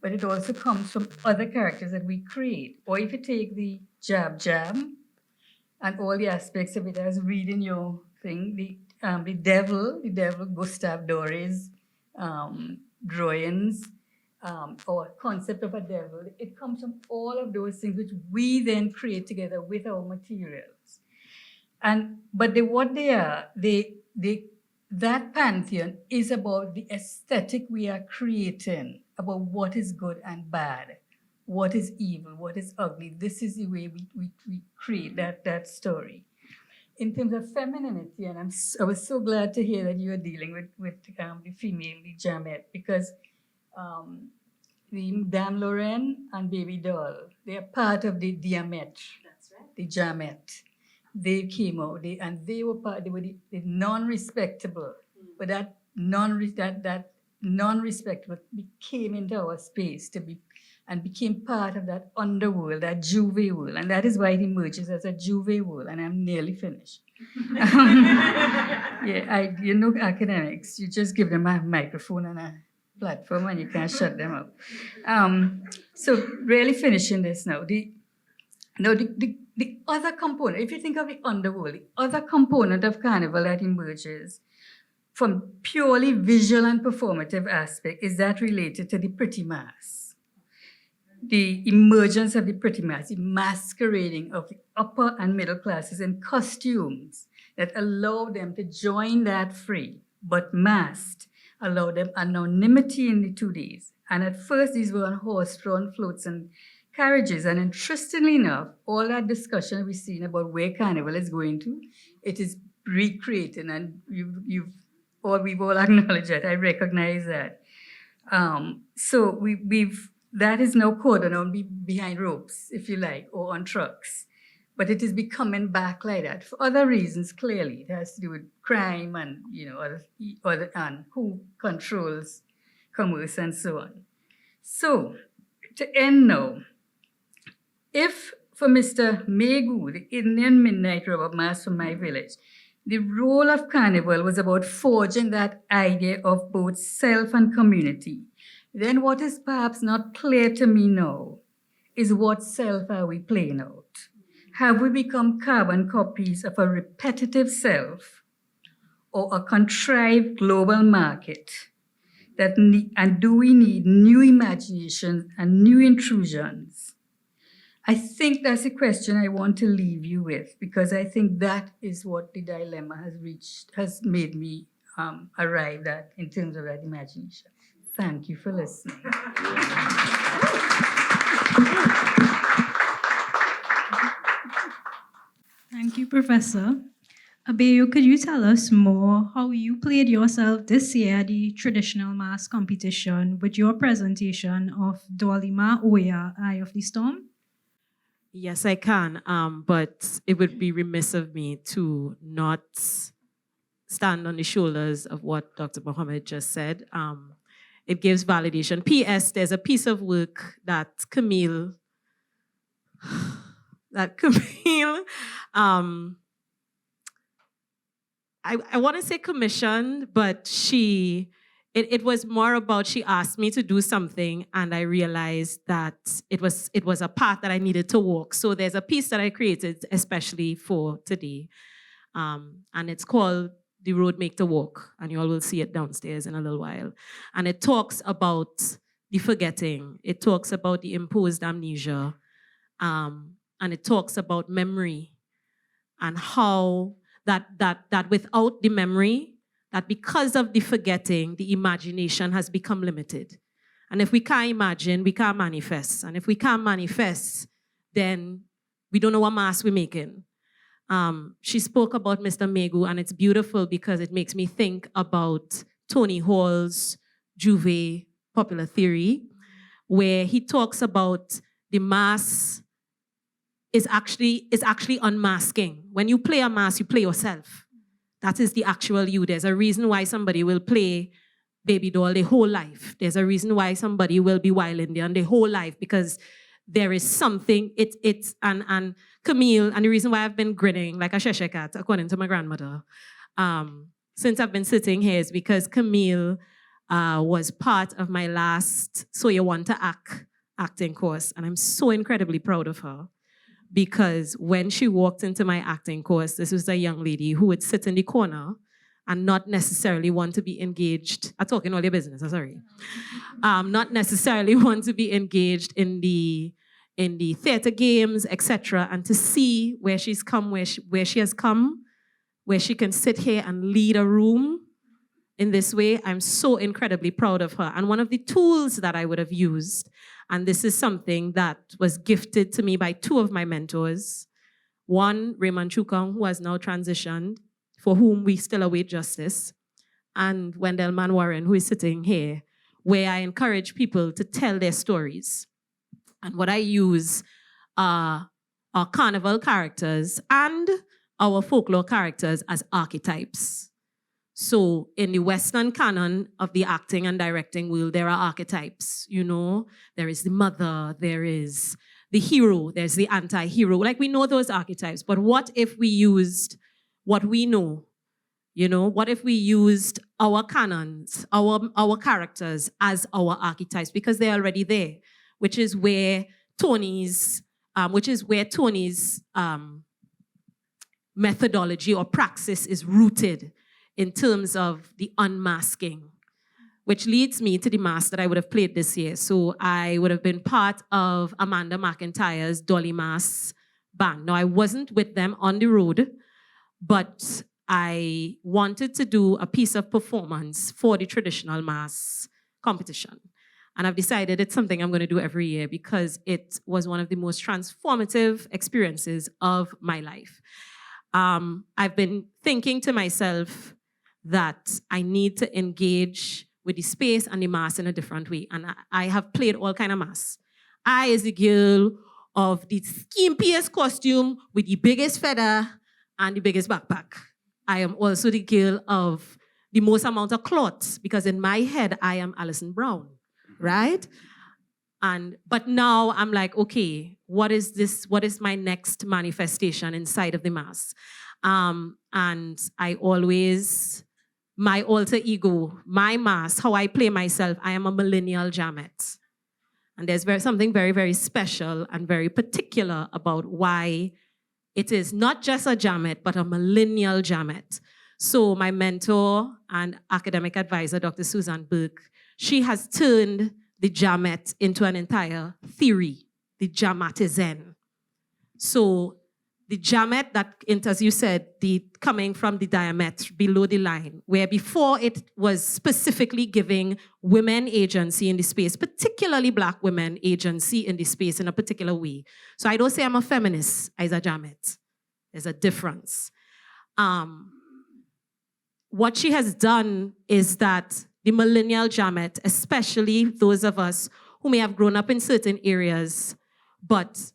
but it also comes from other characters that we create. Or if you take the Jab Jam and all the aspects of it, I was reading your thing, the devil, Gustave Doré's drawings, or concept of a devil, it comes from all of those things which we then create together with our materials. But that pantheon is about the aesthetic we are creating, about what is good and bad, what is evil, what is ugly. This is the way we create that story. In terms of femininity, and I was so glad to hear that you are dealing with the female, the Jamette, because the Dame Lorraine and Baby Doll, they are part of the Diamette. That's right. The Jamette. They came out, they were the non-respectable, but that non-respectable came into our space and became part of that underworld, that Juve world, and that is why it emerges as a Juve world, and I'm nearly finished. Academics, you just give them a microphone and platform and you can't shut them up. So really finishing this now. The other component, if you think of the underworld, the other component of Carnival that emerges from purely visual and performative aspect is that related to the pretty mass. The emergence of the pretty mass, the masquerading of the upper and middle classes in costumes that allow them to join that fray, but masked, allow them anonymity in the 2 days. And at first, these were on horse-drawn floats and carriages. And interestingly enough, all that discussion we've seen about where Carnival is going to, it is recreating, and we've all acknowledged that. I recognize that. So that is now cordoned on behind ropes, if you like, or on trucks. But it is becoming back like that for other reasons. Clearly, it has to do with crime and and who controls commerce and so on. So to end now, if for Mr. Megu, the Indian midnight robber masked from my village, the role of Carnival was about forging that idea of both self and community, then what is perhaps not clear to me now is what self are we playing out? Have we become carbon copies of a repetitive self or a contrived global market? And do we need new imagination and new intrusions? I think that's a question I want to leave you with, because I think that is what the dilemma has made me arrive at in terms of that imagination. Thank you for listening. Thank you, Professor. Abeyo, could you tell us more how you played yourself this year at the traditional mass competition with your presentation of Dolima Oya, Eye of the Storm? Yes, I can, but it would be remiss of me to not stand on the shoulders of what Dr. Mohammed just said. It gives validation. P.S. There's a piece of work that Camille, I want to say commissioned, but it was more about, she asked me to do something and I realized that it was a path that I needed to walk. So there's a piece that I created especially for today. And it's called The Road Make to Walk. And you all will see it downstairs in a little while. And it talks about the forgetting. It talks about the imposed amnesia. And it talks about memory and how that without the memory, that because of the forgetting, the imagination has become limited. And if we can't imagine, we can't manifest. And if we can't manifest, then we don't know what mass we're making. She spoke about Mr. Megu, and it's beautiful because it makes me think about Tony Hall's Juve popular theory, where he talks about the mass is actually unmasking. When you play a mass, you play yourself. That is the actual you. There's a reason why somebody will play baby doll their whole life. There's a reason why somebody will be wild Indian their whole life, because there is something, and Camille, and the reason why I've been grinning like a Cheshire cat, according to my grandmother, since I've been sitting here is because Camille was part of my last So You Want to Act acting course, and I'm so incredibly proud of her. Because when she walked into my acting course, this was a young lady who would sit in the corner and not necessarily want to be engaged. I'm talking all your business, I'm sorry. Not necessarily want to be engaged in the theater games, etc. And to see where she's come, where she has come, where she can sit here and lead a room in this way, I'm so incredibly proud of her. And one of the tools that I would have used, and this is something that was gifted to me by two of my mentors. One, Raymond Chukang, who has now transitioned, for whom we still await justice, and Wendell Manwaran, who is sitting here, where I encourage people to tell their stories. And what I use are our carnival characters and our folklore characters as archetypes. So in the Western canon of the acting and directing world, there are archetypes, you know. There is the mother, there is the hero, there's the anti-hero. Like, we know those archetypes, but what if we used what we know You know, what if we used our canons, our characters as our archetypes, because they're already there, which is where Tony's methodology or praxis is rooted in terms of the unmasking, which leads me to the mass that I would have played this year. So I would have been part of Amanda McIntyre's Dolly Mass band. Now, I wasn't with them on the road, but I wanted to do a piece of performance for the traditional mass competition. And I've decided it's something I'm going to do every year because it was one of the most transformative experiences of my life. I've been thinking to myself that I need to engage with the space and the mass in a different way. And I have played all kind of mass. I is the girl of the skimpiest costume with the biggest feather and the biggest backpack. I am also the girl of the most amount of cloths because in my head, I am Alison Brown, right? But now I'm like, okay, what is this? What is my next manifestation inside of the mass? And I always, my alter ego, my mass, how I play myself, I am a millennial Jamet. And there's something very, very special and very particular about why it is not just a Jamet, but a millennial Jamet. So my mentor and academic advisor, Dr. Susan Burke, she has turned the Jamet into an entire theory, the Jamatizen. So the Jamet that, as you said, coming from the diameter below the line, where before it was specifically giving women agency in the space, particularly Black women agency in the space in a particular way. So I don't say I'm a feminist as a Jamet. There's a difference. What she has done is that the millennial Jamet, especially those of us who may have grown up in certain areas, but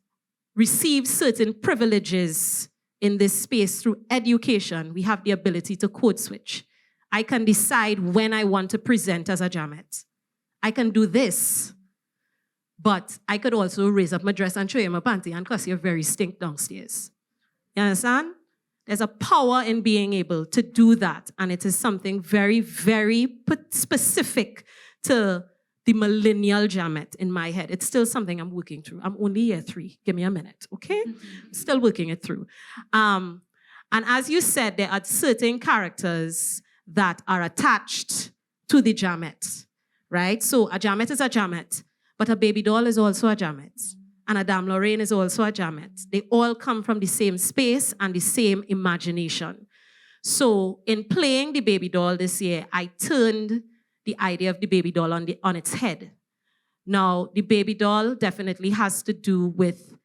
received certain privileges in this space through education, we have the ability to code switch. I can decide when I want to present as a Jamet. I can do this, but I could also raise up my dress and show you my panty and cause you very stink downstairs. You understand? There's a power in being able to do that, and it is something very, very specific to the millennial Jamet in my head. It's still something I'm working through. I'm only year 3. Give me a minute, okay? Still working it through. And as you said, there are certain characters that are attached to the Jamet, right? So a Jamet is a Jamet, but a baby doll is also a Jamet. And a Dame Lorraine is also a Jamet. They all come from the same space and the same imagination. So in playing the baby doll this year, I turned the idea of the baby doll on its head. Now, the baby doll definitely has to do with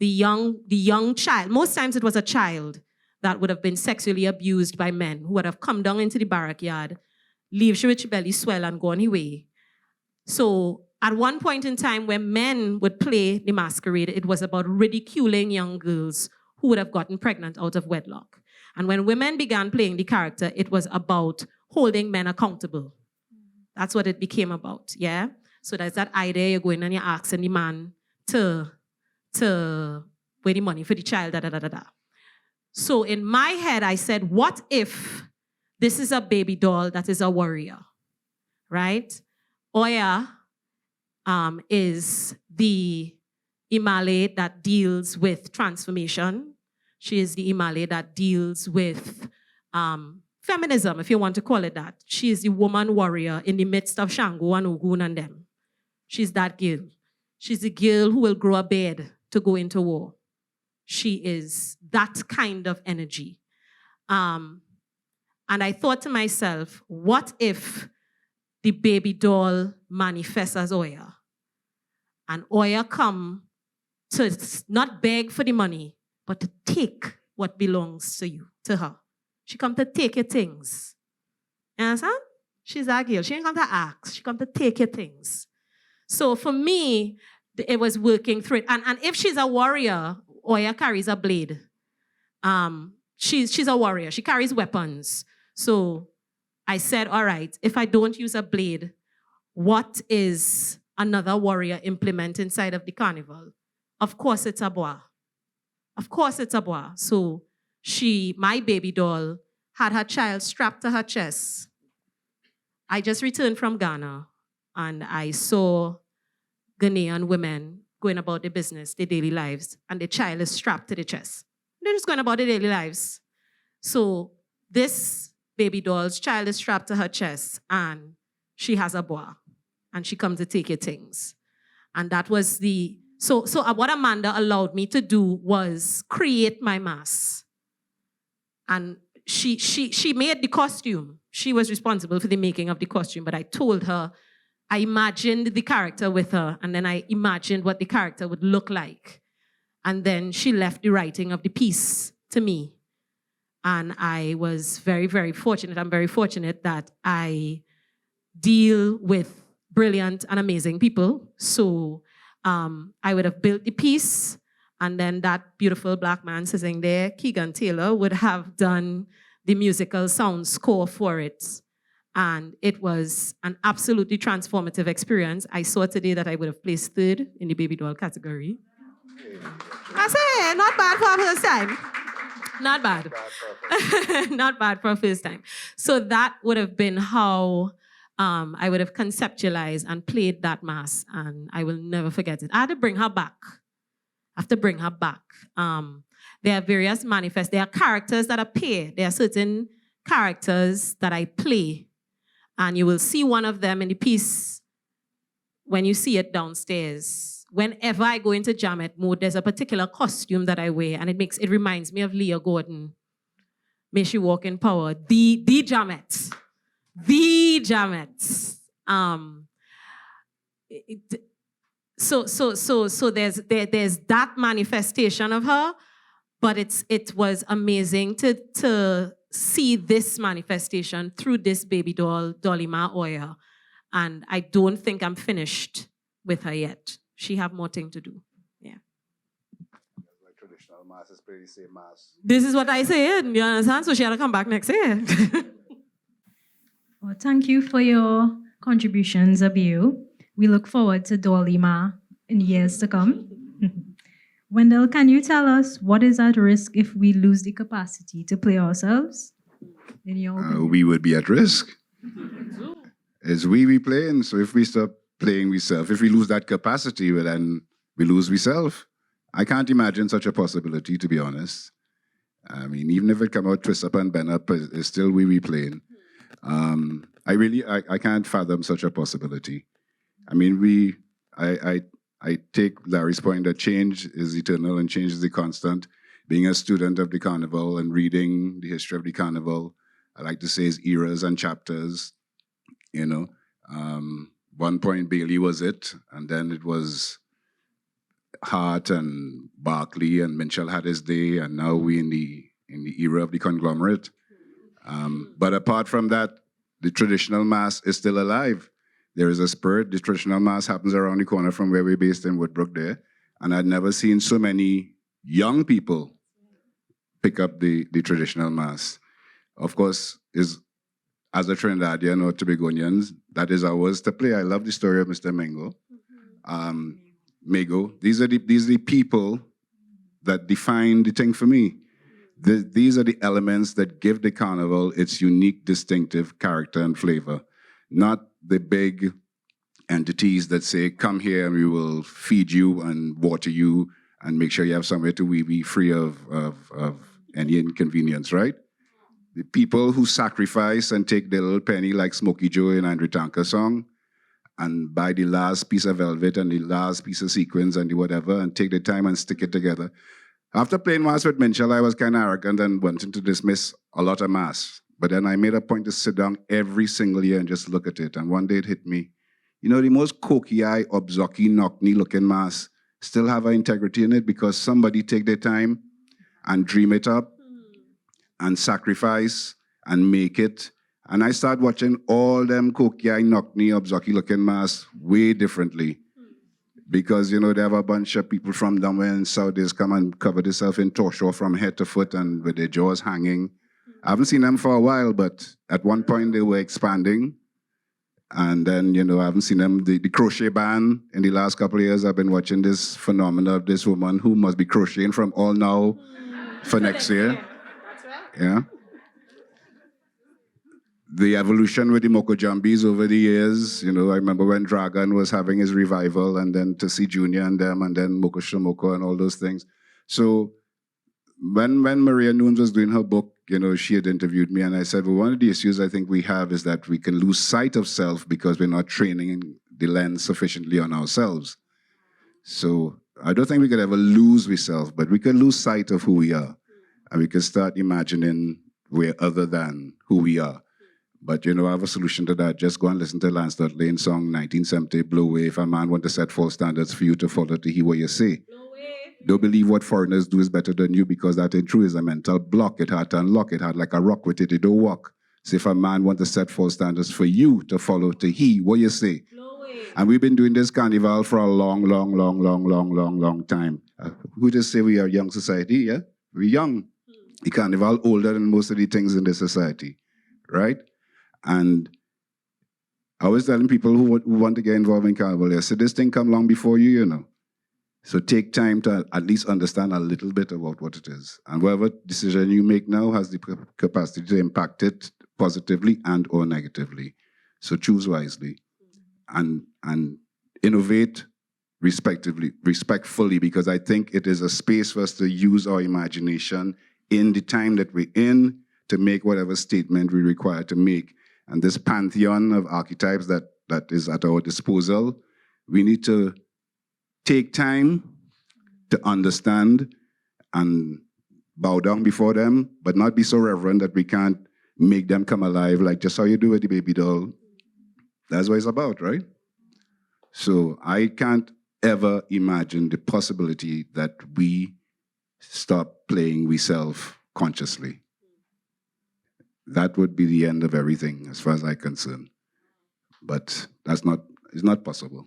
the young child. Most times it was a child that would have been sexually abused by men who would have come down into the barrack yard, leave she with her belly swell and go on his way. So at one point in time when men would play the masquerade, it was about ridiculing young girls who would have gotten pregnant out of wedlock. And when women began playing the character, it was about holding men accountable. That's what it became about, yeah? So there's that idea you're going and you're asking the man to pay the money for the child, da-da-da-da-da. So in my head, I said, what if this is a baby doll that is a warrior, right? Oya is the Imale that deals with transformation. She is the Imale that deals with feminism, if you want to call it that. She is the woman warrior in the midst of Shango and Ogun and them. She's that girl. She's the girl who will grow a bed to go into war. She is that kind of energy. And I thought to myself, what if the baby doll manifests as Oya? And Oya come to not beg for the money, but to take what belongs to you, to her. She come to take your things. You understand? She's that girl. She didn't come to ask. She come to take your things. So for me, it was working through it. And if she's a warrior, Oya carries a blade. She's a warrior. She carries weapons. So I said, all right, if I don't use a blade, what is another warrior implement inside of the carnival? Of course, it's a bois. Of course, it's a bois. So my baby doll, had her child strapped to her chest. I just returned from Ghana, and I saw Ghanaian women going about their business, their daily lives, and the child is strapped to the chest. They're just going about their daily lives. So this baby doll's child is strapped to her chest, and she has a boy, and she comes to take your things. And that was the... So what Amanda allowed me to do was create my mask. And she made the costume. She was responsible for the making of the costume, but I told her, I imagined the character with her, and then I imagined what the character would look like. And then she left the writing of the piece to me. And I was very, very fortunate. I'm very fortunate that I deal with brilliant and amazing people. So I would have built the piece, and then that beautiful black man sitting there, Keegan Taylor, would have done the musical sound score for it. And it was an absolutely transformative experience. I saw today that I would have placed third in the baby doll category. I say, not bad for a first time. Not bad. Not bad for a first time. So that would have been how I would have conceptualized and played that mass, and I will never forget it. I had to bring her back. I have to bring her back. There are various manifests. There are characters that appear. There are certain characters that I play, and you will see one of them in the piece when you see it downstairs. Whenever I go into Jamet mode, there's a particular costume that I wear, and it reminds me of Leah Gordon. May she walk in power. The Jamet. The Jamet. So there's that manifestation of her, but it was amazing to see this manifestation through this baby doll, Dolima Oya. And I don't think I'm finished with her yet. She have more thing to do. Yeah. Like traditional mass is pretty same mass. This is what I said, you understand? So she had to come back next year. Well, thank you for your contributions, Abiu. We look forward to Dolima in years to come. Wendell, can you tell us what is at risk if we lose the capacity to play ourselves? In your opinion? We would be at risk. It's we playing, so if we stop playing ourselves, if we lose that capacity, well, then we lose ourselves. I can't imagine such a possibility, to be honest. I mean, even if it come out twist up and bend up, it's still we playing. I can't fathom such a possibility. I mean, I take Larry's point that change is eternal and change is the constant. Being a student of the carnival and reading the history of the carnival, I like to say is eras and chapters. You know, one point Bailey was it, and then it was Hart and Barkley and Minchell had his day, and now we in the era of the conglomerate. But apart from that, the traditional mass is still alive. There is a spirit. The traditional mass happens around the corner from where we're based in Woodbrook there. And I'd never seen so many young people pick up the traditional mass. Of course, as a Trinidadian or Tobagonians, that is ours to play. I love the story of Mr. Mengo. Mego. These are the people that define the thing for me. These are the elements that give the carnival its unique, distinctive character and flavor. Not the big entities that say, come here and we will feed you and water you and make sure you have somewhere to be free of any inconvenience, right? The people who sacrifice and take their little penny like Smokey Joe in Andrew Tanker's song and buy the last piece of velvet and the last piece of sequins and the whatever and take the time and stick it together. After playing mass with Minchell, I was kind of arrogant and wanting to dismiss a lot of mass. But then I made a point to sit down every single year and just look at it. And one day it hit me. You know, the most cokey-eye, obzocky, knock-knee-looking mass still have an integrity in it because somebody take their time and dream it up and sacrifice and make it. And I started watching all them cokey-eye, knock-knee, obzocky-looking mass way differently. Because, you know, they have a bunch of people from down there in South, they come and cover themselves in torso from head to foot and with their jaws hanging. I haven't seen them for a while, but at one point they were expanding. And then, you know, I haven't seen them. The crochet band in the last couple of years, I've been watching this phenomenon of this woman who must be crocheting from all now for next year. That's right. Yeah. the evolution with the Moko Jumbies over the years, I remember when Dragon was having his revival, and then to see Junior and them, and then Moko Shomoko and all those things. So when Maria Nunes was doing her book, she had interviewed me, and I said, well, one of the issues I think we have is that we can lose sight of self because we're not training the lens sufficiently on ourselves. So I don't think we could ever lose ourselves, but we can lose sight of who we are, and we can start imagining we're other than who we are. But, I have a solution to that. Just go and listen to Lance Lane song, 1970, Blow Away. If a man want to set false standards for you to follow to hear what you say. Don't believe what foreigners do is better than you, because that ain't true. Is a mental block. It hard to unlock. It hard like a rock with it. It don't work. So if a man want to set false standards for you to follow to he, what you say? And we've been doing this carnival for a long time. Who just say we are a young society, yeah? We're young. The carnival older than most of the things in this society, right? And I was telling people who want to get involved in carnival, I said, this thing come long before you, So take time to at least understand a little bit about what it is. And whatever decision you make now has the capacity to impact it positively and or negatively. So choose wisely and innovate respectfully, because I think it is a space for us to use our imagination in the time that we're in to make whatever statement we require to make. And this pantheon of archetypes that is at our disposal, we need to take time to understand and bow down before them, but not be so reverent that we can't make them come alive, like just how you do with the baby doll. That's what it's about, right? So I can't ever imagine the possibility that we stop playing we self consciously. That would be the end of everything, as far as I'm concerned. But it's not possible.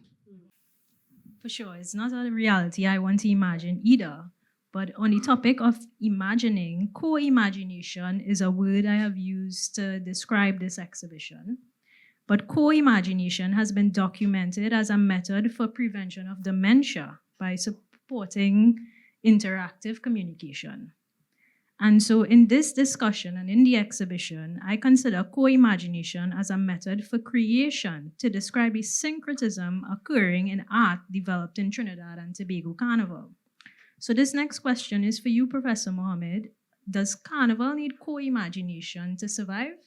For sure, it's not a reality I want to imagine either. But on the topic of imagining, co-imagination is a word I have used to describe this exhibition. But co-imagination has been documented as a method for prevention of dementia by supporting interactive communication. And so in this discussion and in the exhibition, I consider co-imagination as a method for creation to describe the syncretism occurring in art developed in Trinidad and Tobago Carnival. So this next question is for you, Professor Mohammed. Does Carnival need co-imagination to survive?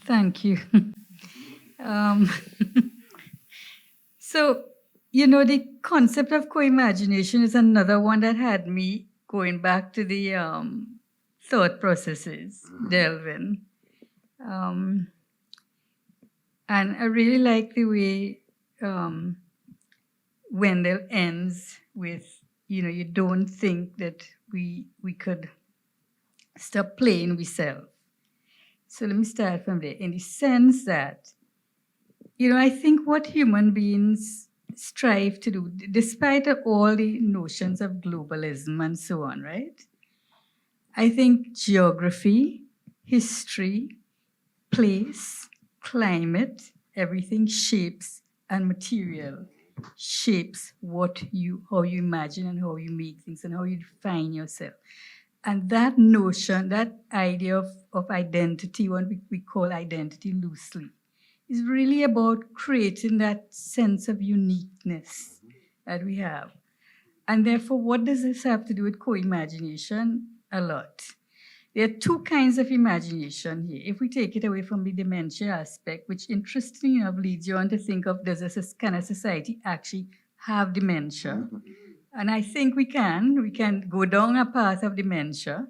Thank you. So, the concept of co-imagination is another one that had me going back to the thought processes, delving. And I really like the way Wendell ends with, you don't think that we could stop playing we self. So let me start from there, in the sense that, I think what human beings strive to do, despite all the notions of globalism and so on, right? I think geography, history, place, climate, everything shapes, and material shapes how you imagine and how you make things and how you define yourself. And that notion, that idea of identity, what we call identity loosely, is really about creating that sense of uniqueness that we have. And therefore, what does this have to do with co-imagination? A lot. There are two kinds of imagination here. If we take it away from the dementia aspect, which interestingly enough leads you on to think of, does this kind of society actually have dementia? And I think we can go down a path of dementia,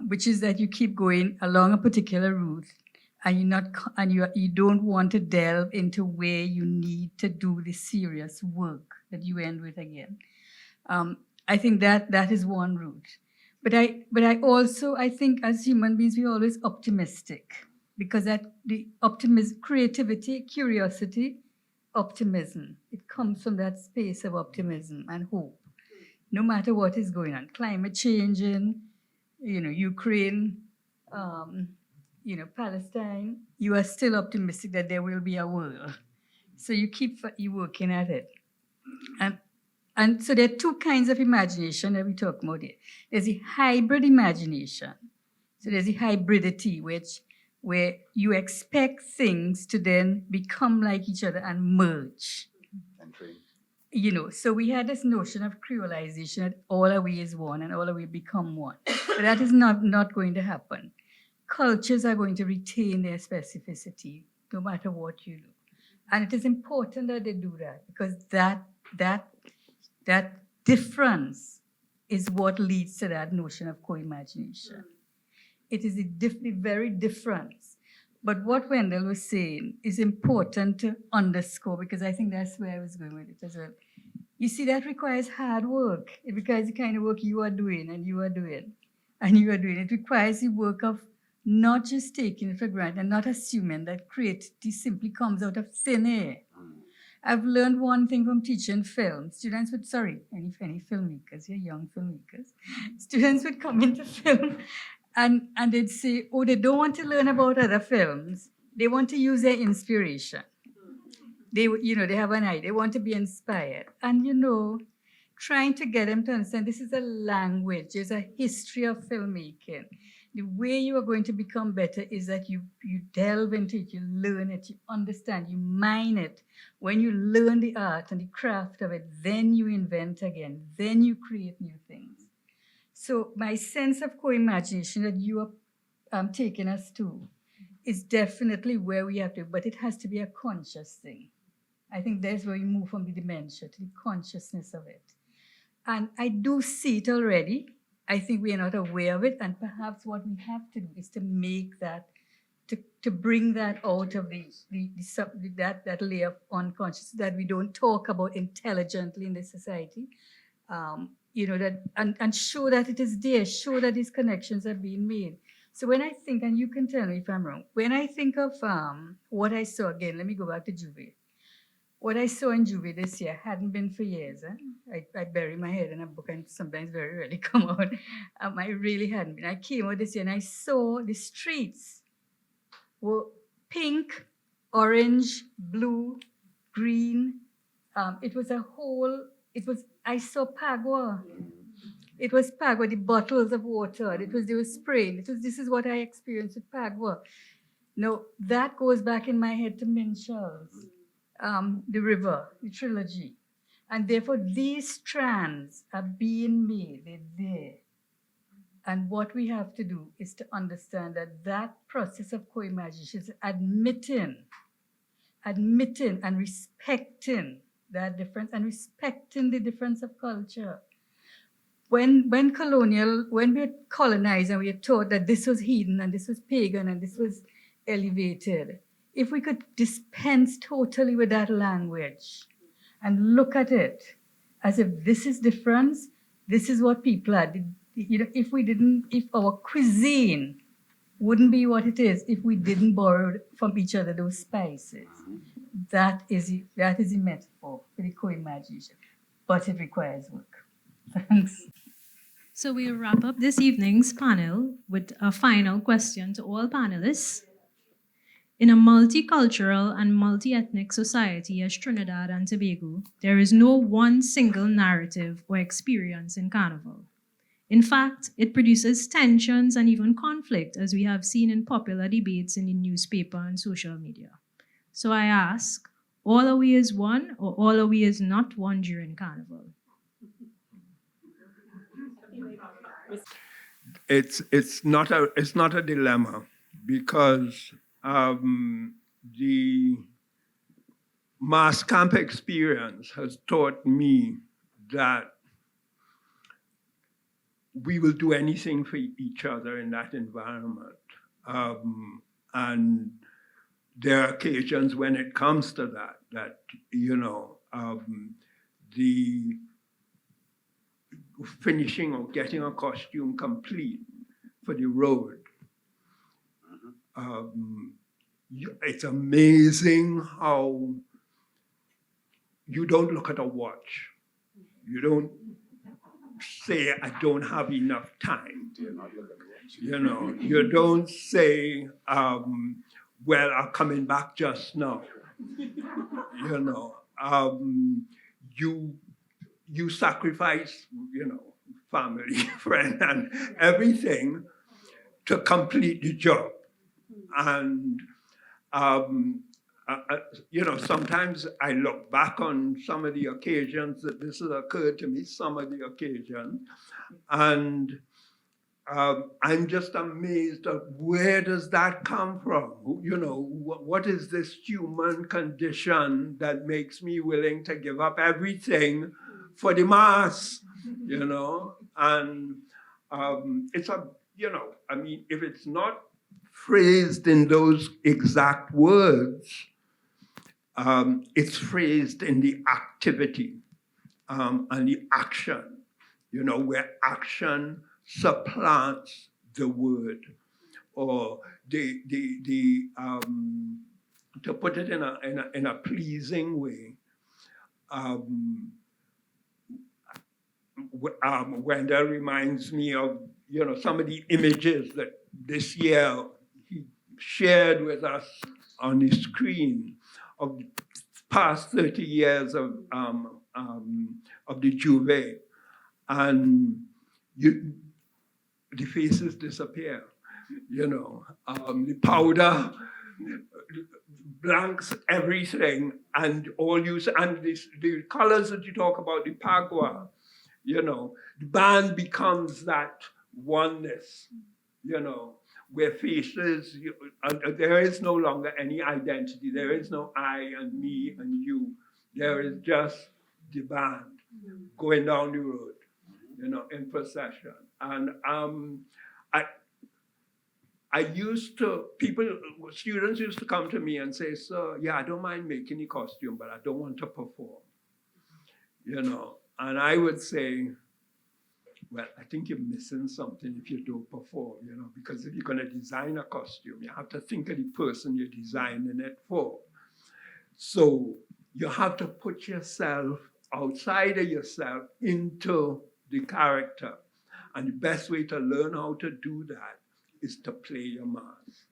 which is that you keep going along a particular route, and you don't want to delve into where you need to do the serious work that you end with again. I think that is one route. But I also think as human beings we're always optimistic, because that the optimism, creativity, curiosity, optimism, it comes from that space of optimism and hope. No matter what is going on, climate changing, Ukraine, Palestine, you are still optimistic that there will be a world. So you keep working at it. And And so there are two kinds of imagination that we talk about here. There's a hybrid imagination. So there's a hybridity, where you expect things to then become like each other and merge. So we had this notion of creolization that all are we is one and all are we become one. But that is not going to happen. Cultures are going to retain their specificity no matter what you do. And it is important that they do that, because that difference is what leads to that notion of co-imagination. It is the very difference. But what Wendell was saying is important to underscore, because I think that's where I was going with it as well. You see, that requires hard work. It requires the kind of work you are doing and you are doing and you are doing. It requires the work of not just taking it for granted and not assuming that creativity simply comes out of thin air. I've learned one thing from teaching film. Students would, any filmmakers, you're young filmmakers. Students would come into film and they'd say, oh, they don't want to learn about other films. They want to use their inspiration. They have an idea. They want to be inspired. And, trying to get them to understand this is a language. There's a history of filmmaking. The way you are going to become better is that you delve into it, you learn it, you understand, you mine it. When you learn the art and the craft of it, then you invent again, then you create new things. So my sense of co-imagination that you are taking us to is definitely where we have to, but it has to be a conscious thing. I think that's where we move from the dementia to the consciousness of it. And I do see it already. I think we are not aware of it, and perhaps what we have to do is to make that, to bring that out of that layer of unconscious that we don't talk about intelligently in this society. And show that it is there, show that these connections are being made. So when I think, and you can tell me if I'm wrong, when I think of what I saw, again, let me go back to Juve. What I saw in Juve this year hadn't been for years. I bury my head in a book and sometimes very rarely come out. I really hadn't been. I came out this year and I saw the streets were pink, orange, blue, green. I saw Pagua. It was Pagua, the bottles of water. They were spraying. This is what I experienced with Pagua. Now, that goes back in my head to Minshall's. The river, the trilogy. And therefore, these strands are being made, they're there. And what we have to do is to understand that process of co-imagination is admitting and respecting that difference and respecting the difference of culture. When we were colonized and we were taught that this was heathen and this was pagan and this was elevated, if we could dispense totally with that language and look at it as if this is difference, this is what people are. If our cuisine wouldn't be what it is if we didn't borrow from each other those spices. That is a metaphor for the co-imagination, but it requires work. Thanks. So we'll wrap up this evening's panel with a final question to all panelists. In a multicultural and multi-ethnic society as Trinidad and Tobago, there is no one single narrative or experience in Carnival. In fact, it produces tensions and even conflict, as we have seen in popular debates in the newspaper and social media. So I ask, all are we as one, or all are we as not one during Carnival? It's not a dilemma, because the mass camp experience has taught me that we will do anything for each other in that environment. And there are occasions when it comes to that the finishing or getting a costume complete for the road. It's amazing how you don't look at a watch. You don't say, I don't have enough time. You don't say, well, I'm coming back just now. you sacrifice, family, friend, and everything to complete the job. And sometimes I look back on some of the occasions that this has occurred to me, some of the occasions, and I'm just amazed at where does that come from? What is this human condition that makes me willing to give up everything for the mass? And it's if it's not phrased in those exact words, it's phrased in the activity and the action, where action supplants the word, or to put it in a pleasing way. Wendell reminds me of some of the images that this year he shared with us on the screen of the past 30 years of the Juve, and the faces disappear. The powder blanks everything, and the colors that you talk about, the pagua, the band becomes that oneness, where faces, there is no longer any identity. There is no I and me and you. There is just the band going down the road, in procession. And students used to come to me and say, "Sir, yeah, I don't mind making the costume, but I don't want to perform." And I would say, well, I think you're missing something if you don't perform, because if you're going to design a costume, you have to think of the person you're designing it for. So you have to put yourself outside of yourself into the character. And the best way to learn how to do that is to play your mask.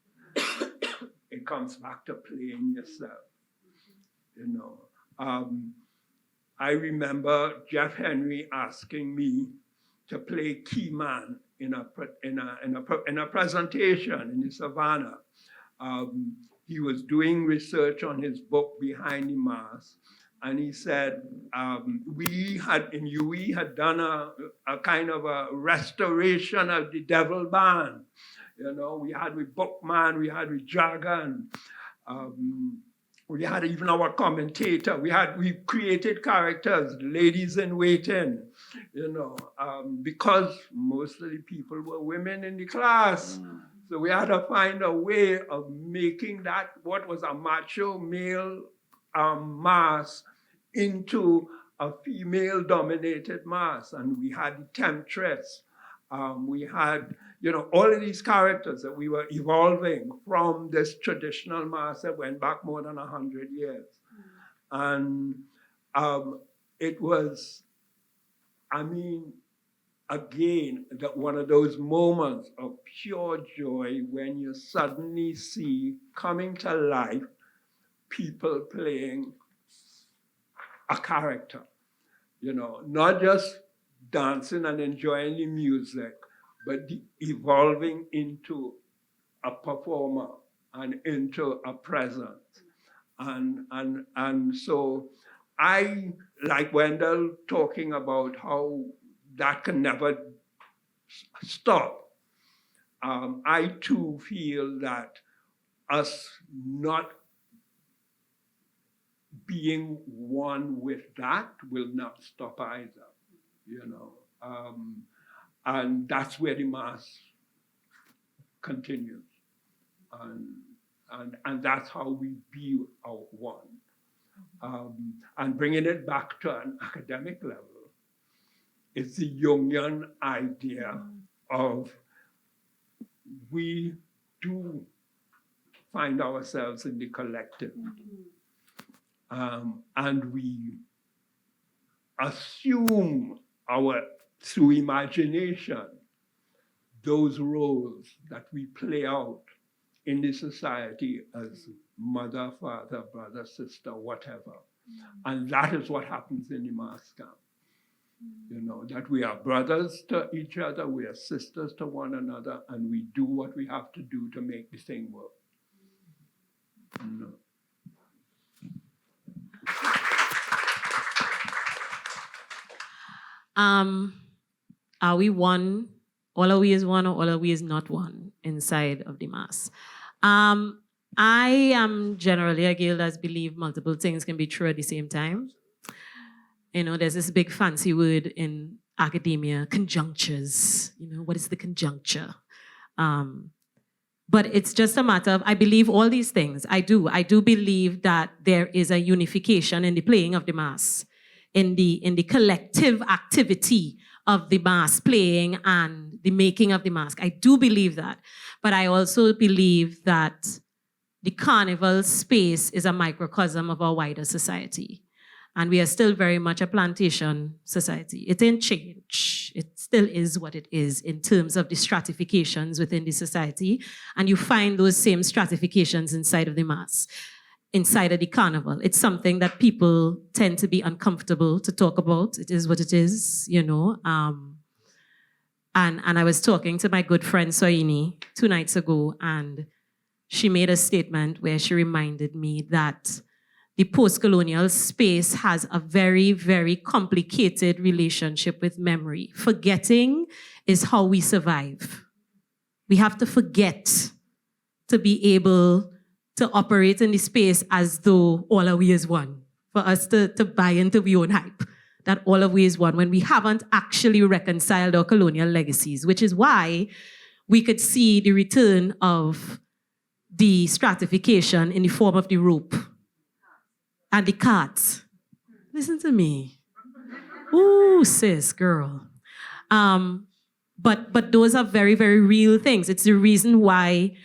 It comes back to playing yourself. I remember Jeff Henry asking me to play key man in a presentation in the Savannah. He was doing research on his book Behind the Mask, and he said we had done a kind of a restoration of the Devil Band. We had with Bookman, we had with Dragon. We had even our commentator. We created characters, ladies in waiting, because most of the people were women in the class. So we had to find a way of making that what was a macho male mass into a female-dominated mass. And we had the temptress. We had, all of these characters that we were evolving from this traditional mass that went back more than 100 years. And it was, again, one of those moments of pure joy when you suddenly see coming to life people playing a character, not just dancing and enjoying the music, but evolving into a performer and into a presence. And so I, like Wendell, talking about how that can never stop. I too feel that us not being one with that will not stop either, and that's where the mass continues, and that's how we be our one. And bringing it back to an academic level, it's the Jungian idea of we do find ourselves in the collective. And we assume through imagination, those roles that we play out in the society as mother, father, brother, sister, whatever. And that is what happens in the mass camp. You know, that we are brothers to each other, we are sisters to one another, and we do what we have to do to make this thing work. You know. Are we one? All are we is one, or all are we is not one inside of the mass? I am generally a girl that believes multiple things can be true at the same time. You know, there's this big fancy word in academia, conjunctures. You know, what is the conjuncture? But it's just a matter of, I believe all these things. I do believe that there is a unification in the playing of the mass, in the collective activity of the mass playing and the making of the mask. I do believe that. But I also believe that the carnival space is a microcosm of our wider society. And we are still very much a plantation society. It didn't change. It still is what it is in terms of the stratifications within the society. And you find those same stratifications inside of the mass, inside of the carnival. It's something that people tend to be uncomfortable to talk about. It is what it is, you know. And I was talking to my good friend Soini 2 nights ago, and she made a statement where she reminded me that the post-colonial space has a very, very complicated relationship with memory. Forgetting is how we survive. We have to forget to be able to operate in the space as though all of we is one. For us to buy into our own hype, that all of we is one, when we haven't actually reconciled our colonial legacies, which is why we could see the return of the stratification in the form of the rope and the carts. Listen to me. Ooh, sis, girl. But those are very, very real things. It's the reason why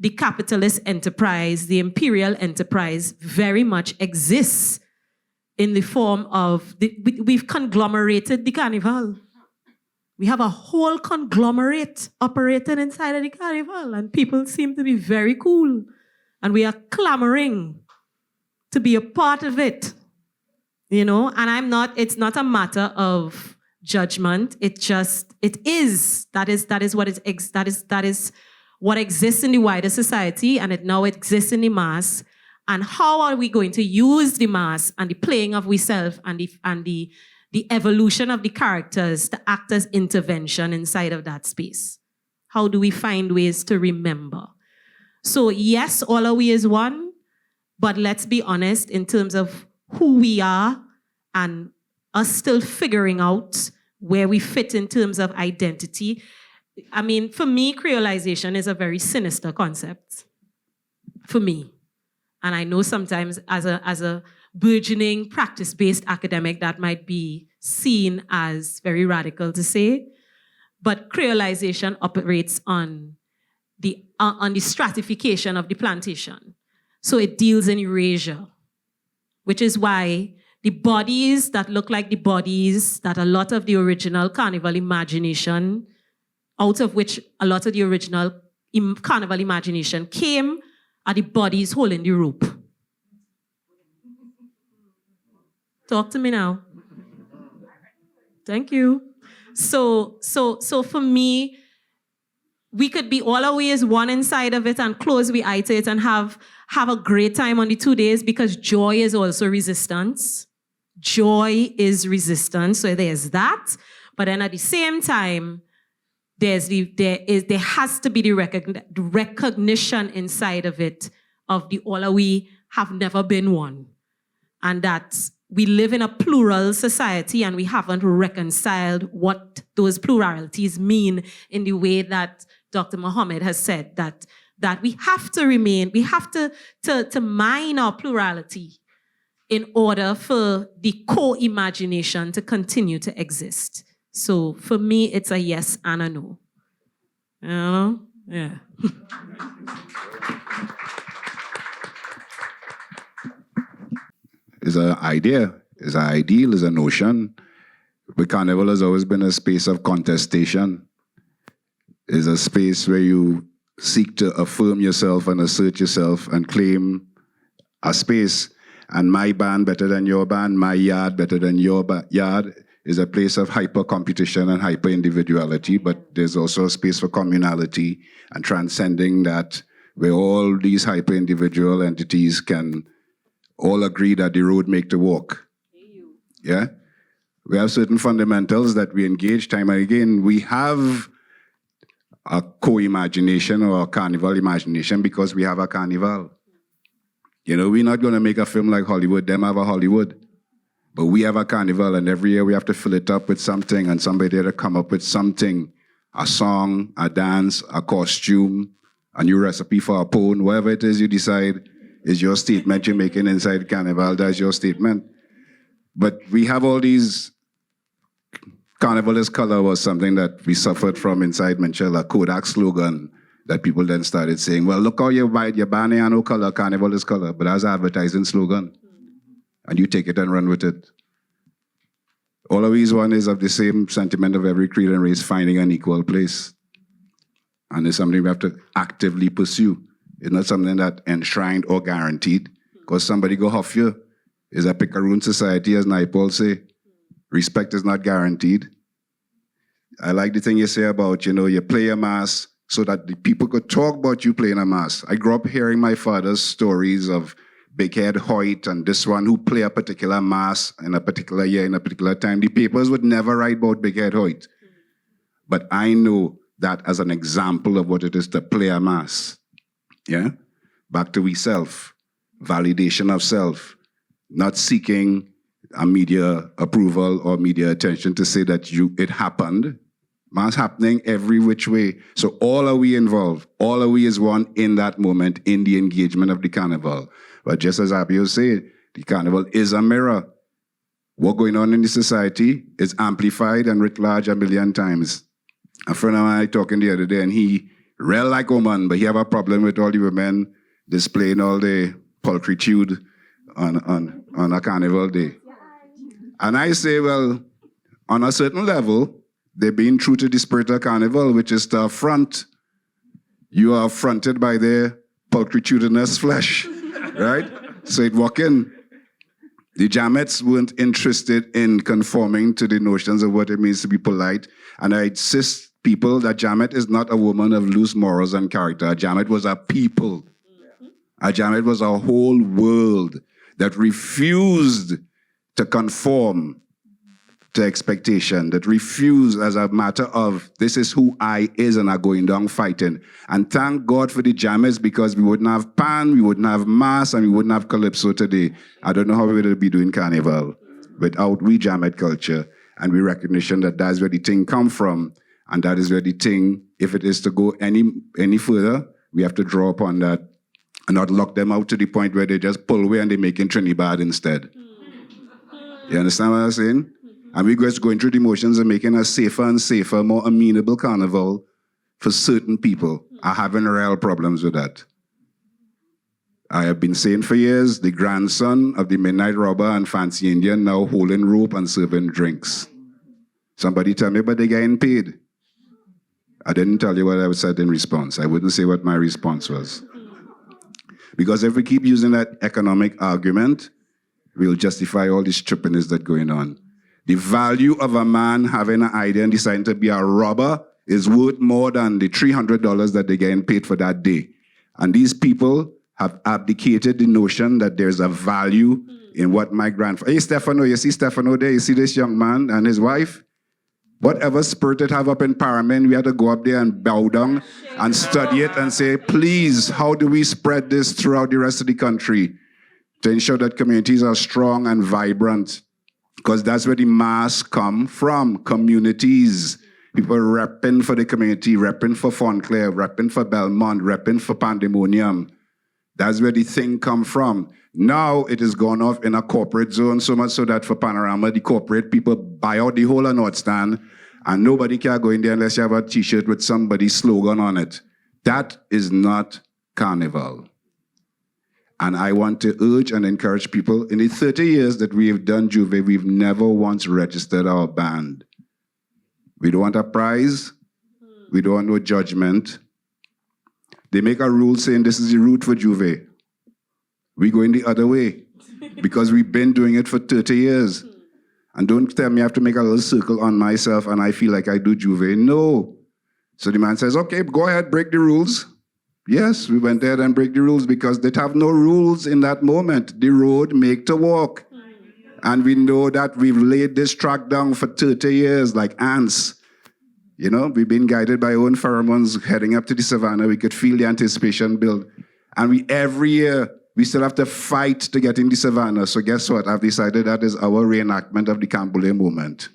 the capitalist enterprise, the imperial enterprise, very much exists in the form of, we've conglomerated the carnival. We have a whole conglomerate operating inside of the carnival, and people seem to be very cool. And we are clamoring to be a part of it, you know? And it's not a matter of judgment. It is. That is what exists in the wider society, and it now exists in the mass. And how are we going to use the mass and the playing of we self and the evolution of the characters to act as intervention inside of that space? How do we find ways to remember? So yes, all of we is one, but let's be honest in terms of who we are and us still figuring out where we fit in terms of identity. I mean, for me, creolization is a very sinister concept. For me. And I know sometimes as a burgeoning practice-based academic that might be seen as very radical to say, but creolization operates on the stratification of the plantation. So it deals in erasure, which is why the bodies that look like the bodies that a lot of the original carnival imagination, out of which a lot of the original carnival imagination came, are the bodies holding the rope. Talk to me now. Thank you. So for me, we could be all our ways one inside of it and close we eye to it and have a great time on the 2 days, because joy is also resistance. Joy is resistance. So there's that. But then at the same time, there has to be the recognition inside of it of the all we have never been one. And that we live in a plural society and we haven't reconciled what those pluralities mean in the way that Dr. Muhammad has said, that we have to remain, we have to mine our plurality in order for the co-imagination to continue to exist. So for me, it's a yes and a no. You know? Yeah. It's an idea, it's an ideal, it's a notion. But carnival has always been a space of contestation. It's a space where you seek to affirm yourself and assert yourself and claim a space. And my band better than your band, my yard better than your yard. is a place of hyper competition and hyper individuality, but there's also a space for communality and transcending that, where all these hyper individual entities can all agree that the road make the walk. Yeah? We have certain fundamentals that we engage time and again. We have a co-imagination or a carnival imagination because we have a carnival. You know, we're not going to make a film like Hollywood. Them have a Hollywood. But we have a carnival, and every year we have to fill it up with something, and somebody there to come up with something, a song, a dance, a costume, a new recipe for a poem, whatever it is you decide is your statement you're making inside carnival, that's your statement. But we have all these. Carnival is color was something that we suffered from inside Manchella, a Kodak slogan that people then started saying, well, look how you buy your banner and no color, carnival is color. But that's an advertising slogan. And you take it and run with it. All of these one is of the same sentiment of every creed and race finding an equal place. And it's something we have to actively pursue. It's not something that enshrined or guaranteed. Because somebody go huff you. It's a picaroon society, as Naipaul say. Respect is not guaranteed. I like the thing you say about, you play a mass so that the people could talk about you playing a mass. I grew up hearing my father's stories of Big Head Hoyt and this one who play a particular mass in a particular year, in a particular time. The papers would never write about Big Head Hoyt. But I know that as an example of what it is to play a mass. Yeah? Back to we self. Validation of self. Not seeking a media approval or media attention to say that it happened. Mass happening every which way. So all are we involved. All are we as one in that moment in the engagement of the carnival. But just as Abio said, the carnival is a mirror. What's going on in the society is amplified and writ large a million times. A friend of mine talking the other day, and he real like a man, but he have a problem with all the women displaying all the pulchritude on a carnival day. And I say, well, on a certain level, they're being true to the spirit of carnival, which is to affront. You are affronted by their pulchritudinous flesh, right? So it walk in. The Jammets weren't interested in conforming to the notions of what it means to be polite. And I insist people that Jamet is not a woman of loose morals and character. Jamet was a people. A Jamet was a whole world that refused to conform to expectation, that refused as a matter of, this is who I is and are going down fighting. And thank God for the Jammets, because we wouldn't have Pan, we wouldn't have Mass, and we wouldn't have Calypso today. I don't know how we would be doing Carnival without we Jammet culture and we recognition that that's where the thing come from. And that is where the thing, if it is to go any further, we have to draw upon that and not lock them out to the point where they just pull away and they make in Trinidad instead. You understand what I'm saying? And we're just going through the motions and making a safer and safer, more amenable carnival for certain people are having real problems with that. I have been saying for years, the grandson of the midnight robber and fancy Indian now holding rope and serving drinks. Somebody tell me, but they're getting paid. I didn't tell you what I said in response. I wouldn't say what my response was. Because if we keep using that economic argument, we'll justify all this trippiness that's going on. The value of a man having an idea and deciding to be a robber is worth more than the $300 that they're getting paid for that day. And these people have abdicated the notion that there's a value in what my grandfather... Hey, Stefano, you see Stefano there? You see this young man and his wife? Whatever spirit it have up in Paramin, we had to go up there and bow down and study it and say, please, how do we spread this throughout the rest of the country to ensure that communities are strong and vibrant? Because that's where the mass come from, communities. People repping for the community, repping for Fontclair, repping for Belmont, repping for Pandemonium. That's where the thing come from. Now it has gone off in a corporate zone, so much so that for Panorama, the corporate people buy out the whole of North Stand, and nobody can go in there unless you have a T-shirt with somebody's slogan on it. That is not Carnival. And I want to urge and encourage people, in the 30 years that we have done Juve, we've never once registered our band. We don't want a prize. We don't want no judgment. They make a rule saying this is the route for Juve. We go in the other way because we've been doing it for 30 years. And don't tell me I have to make a little circle on myself and I feel like I do Juve. No. So the man says, okay, go ahead, break the rules. Yes, we went there and break the rules because they have no rules in that moment. The road make to walk. And we know that we've laid this track down for 30 years like ants. You know, we've been guided by our own pheromones heading up to the savannah. We could feel the anticipation build. And every year, we still have to fight to get in the savannah. So guess what? I've decided that is our reenactment of the Cambule movement.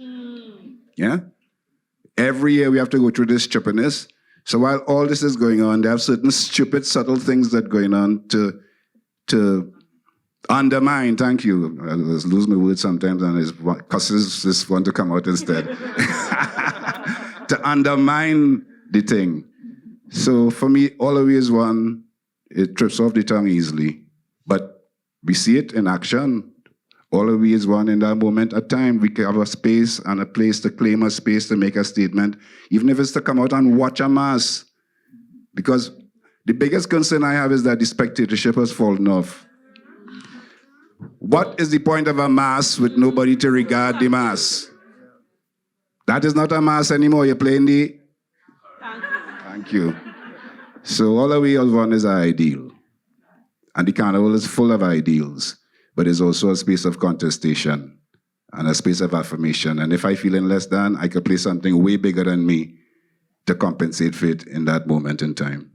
Yeah? Every year we have to go through this stupidness. So while all this is going on, there are certain stupid, subtle things that are going on to undermine, thank you. I lose my words sometimes and his cusses just want to come out instead. To undermine the thing. So for me, always one, it trips off the tongue easily. But we see it in action. Always one in that moment at time. We have a space and a place to claim a space to make a statement, even if it's to come out and watch a mass. Because the biggest concern I have is that the spectatorship has fallen off. What is the point of a mass with nobody to regard the mass? That is not a mass anymore. You're playing the... Thank you. So all we all want is our ideal. And the carnival is full of ideals, but it's also a space of contestation and a space of affirmation. And if I feeling less than, I could play something way bigger than me to compensate for it in that moment in time.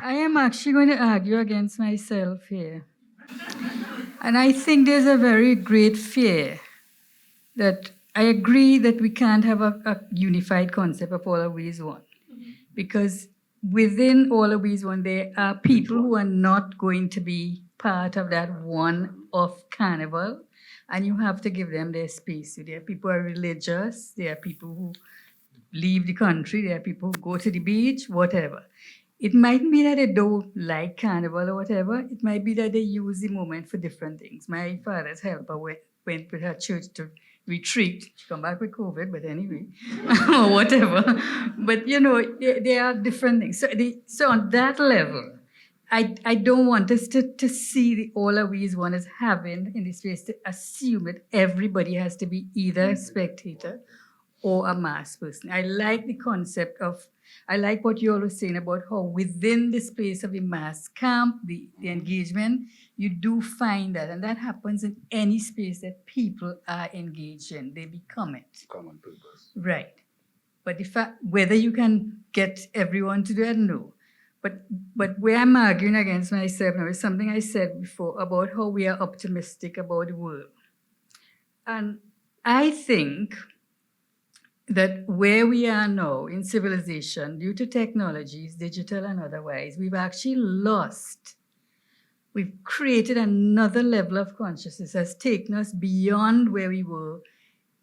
I am actually going to argue against myself here. And I think there's a very great fear that I agree that we can't have a unified concept of all ways one. Because within all of ways one, there are people who are not going to be part of that one-off carnival, and you have to give them their space. So there are people who are religious, there are people who leave the country, there are people who go to the beach, whatever. It might be that they don't like carnival or whatever. It might be that they use the moment for different things. My father's helper went with her church to retreat. She come back with COVID, but anyway, or whatever. But, you know, there are different things. So on that level, I don't want us to see the all of these one as having in this space to assume that everybody has to be either a spectator or a mass person. I like the concept of, I like what you all were saying about how within the space of the mass camp, the engagement, you do find that. And that happens in any space that people are engaged in. They become it. Common purpose. Right. But whether you can get everyone to do it, no. But where I'm arguing against myself now is something I said before about how we are optimistic about the world. And I think that where we are now in civilization, due to technologies, digital and otherwise, we've actually lost. We've created another level of consciousness that's taken us beyond where we were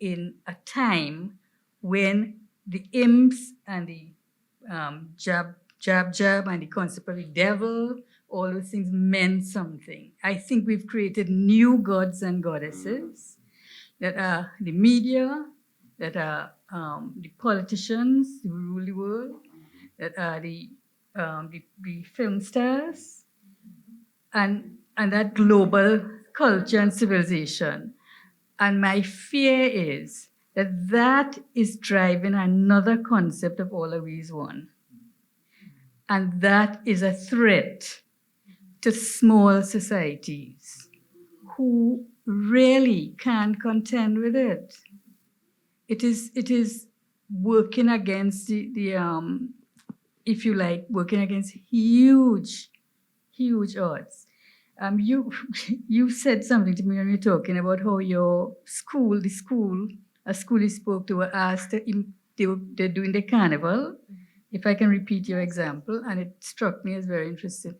in a time when the imps and the jab and the concept of the devil, all those things meant something. I think we've created new gods and goddesses that are the media, that are the politicians who rule the world, that are the film stars, and that global culture and civilization. And my fear is that is driving another concept of all of these one. And that is a threat to small societies who really can't contend with it. It is working against the if you like, working against huge odds. You said something to me when we were talking about how your school, a school you spoke to, were asked they're doing the carnival. If I can repeat your example, and it struck me as very interesting.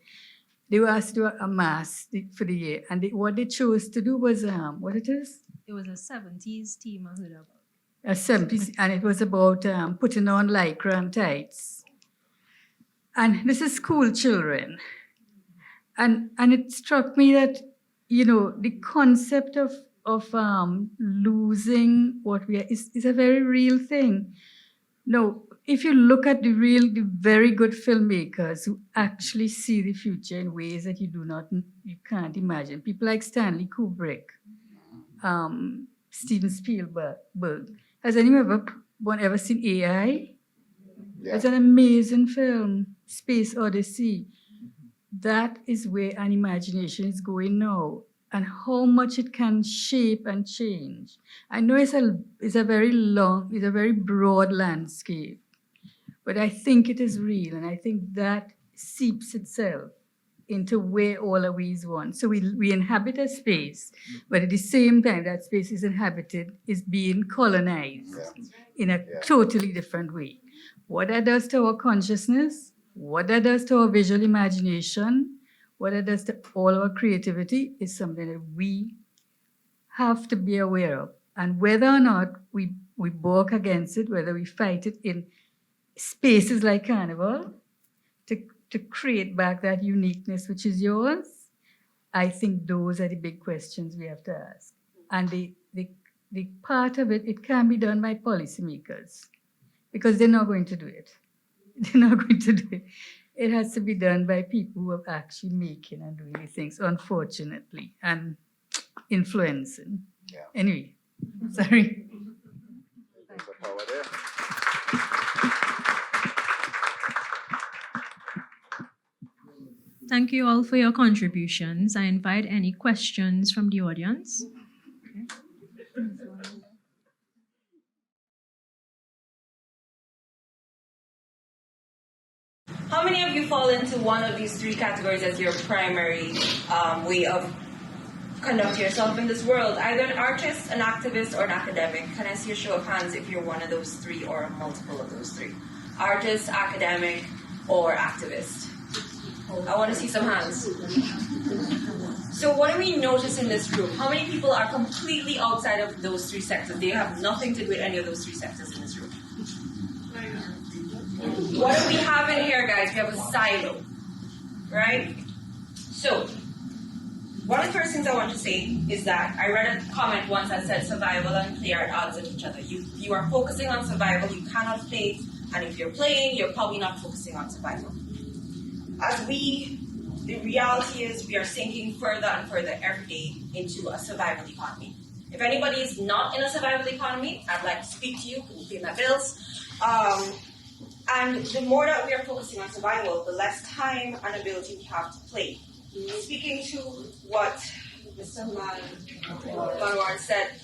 They were asked to do a mass for the year, and what they chose to do was what it is? It was a 70s team I heard about. A 70s, and it was about putting on lycra and tights. And this is school children. And it struck me that, you know, the concept of losing what we are is a very real thing. No, if you look at the very good filmmakers who actually see the future in ways that you can't imagine, people like Stanley Kubrick, Steven Spielberg. Has anyone ever seen AI? Yeah. It's an amazing film, Space Odyssey. That is where an imagination is going now, and how much it can shape and change. I know it's a very broad landscape, but I think it is real, and I think that seeps itself into where all of we want. So we inhabit a space, but at the same time that space is being colonized in a totally different way. What that does to our consciousness, what that does to our visual imagination, what that does to all our creativity is something that we have to be aware of. And whether or not we balk against it, whether we fight it in spaces like Carnival to create back that uniqueness which is yours, I think those are the big questions we have to ask. And the part of it can be done by policymakers because they're not going to do it. They're not going to do it. It has to be done by people who are actually making and doing these things, unfortunately, and influencing. Yeah. Anyway, sorry. There's a power there. Thank you all for your contributions. I invite any questions from the audience. How many of you fall into one of these three categories as your primary way of conducting yourself in this world? Either an artist, an activist, or an academic. Can I see a show of hands if you're one of those three or multiple of those three? Artist, academic, or activist? I want to see some hands. So what do we notice in this room? How many people are completely outside of those three sectors? They have nothing to do with any of those three sectors in this room. What do we have in here, guys? We have a silo, right? So, one of the first things I want to say is that I read a comment once that said survival and play are at odds with each other. You are focusing on survival, you cannot play, and if you're playing, you're probably not focusing on survival. The reality is we are sinking further and further every day into a survival economy. If anybody is not in a survival economy, I'd like to speak to you, can you pay my bills? And the more that we are focusing on survival, the less time and ability we have to play. Speaking to what Mr. Manwar said,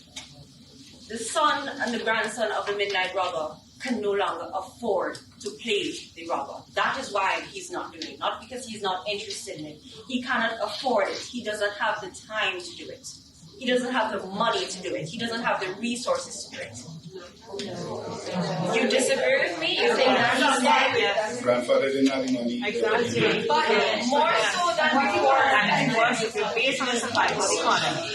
the son and the grandson of the midnight robber can no longer afford to play the robber. That is why he's not doing it, not because he's not interested in it. He cannot afford it. He doesn't have the time to do it. He doesn't have the money to do it. He doesn't have the resources to do it. You disagree with me? You think that he's dead? Grandfather didn't have money. Exactly. But more so than before, and it was based on the survival economy.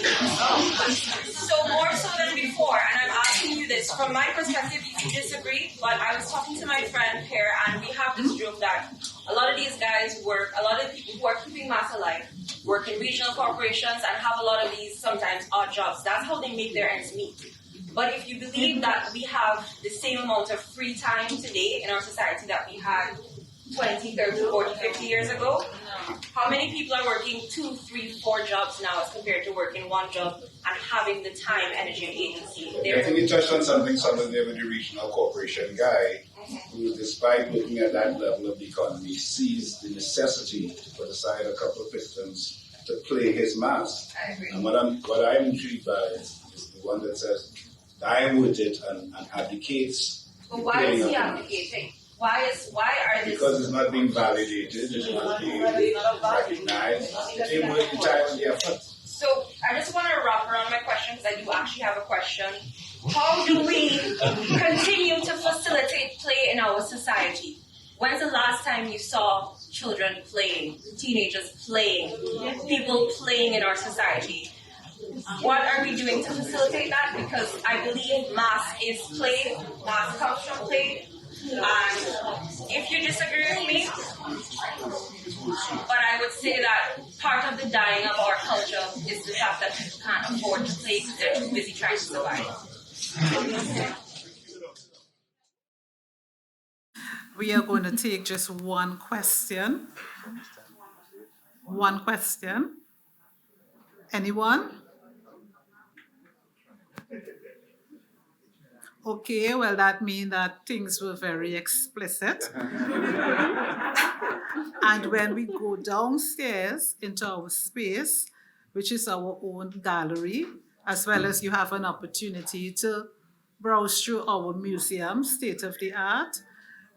So more so than before, and I'm asking you this, from my perspective, you disagree, but I was talking to my friend here, and we have this room that a lot of these guys work, a lot of people who are keeping mass alive, work in regional corporations and have a lot of these sometimes odd jobs. That's how they make their ends meet. But if you believe that we have the same amount of free time today in our society that we had 20, 30, 40, 50 years ago, how many people are working 2, 3, 4 jobs now as compared to working one job and having the time, energy, and agency there? I think you touched on something there with the regional corporation guy, who, despite looking at that level of the economy, sees the necessity to put aside a couple of pistons to play his mass. I agree. And what I'm intrigued by is the one that says, I am with it and advocates. But why is he advocating? Why are this? Because it's not being validated, it's not being recognized. It ain't worth the time and the effort. So I just want to wrap around my question because I do actually have a question. How do we continue to facilitate play in our society? When's the last time you saw children playing, teenagers playing, people playing in our society? What are we doing to facilitate that? Because I believe mass is play, mass comes from play. And if you disagree with me, but I would say that part of the dying of our culture is the fact that people can't afford to play because they're too busy trying to survive. We are going to take just one question. One question. Anyone? Okay, well, that means that things were very explicit. And when we go downstairs into our space, which is our own gallery, as well as you have an opportunity to browse through our museum, state of the art,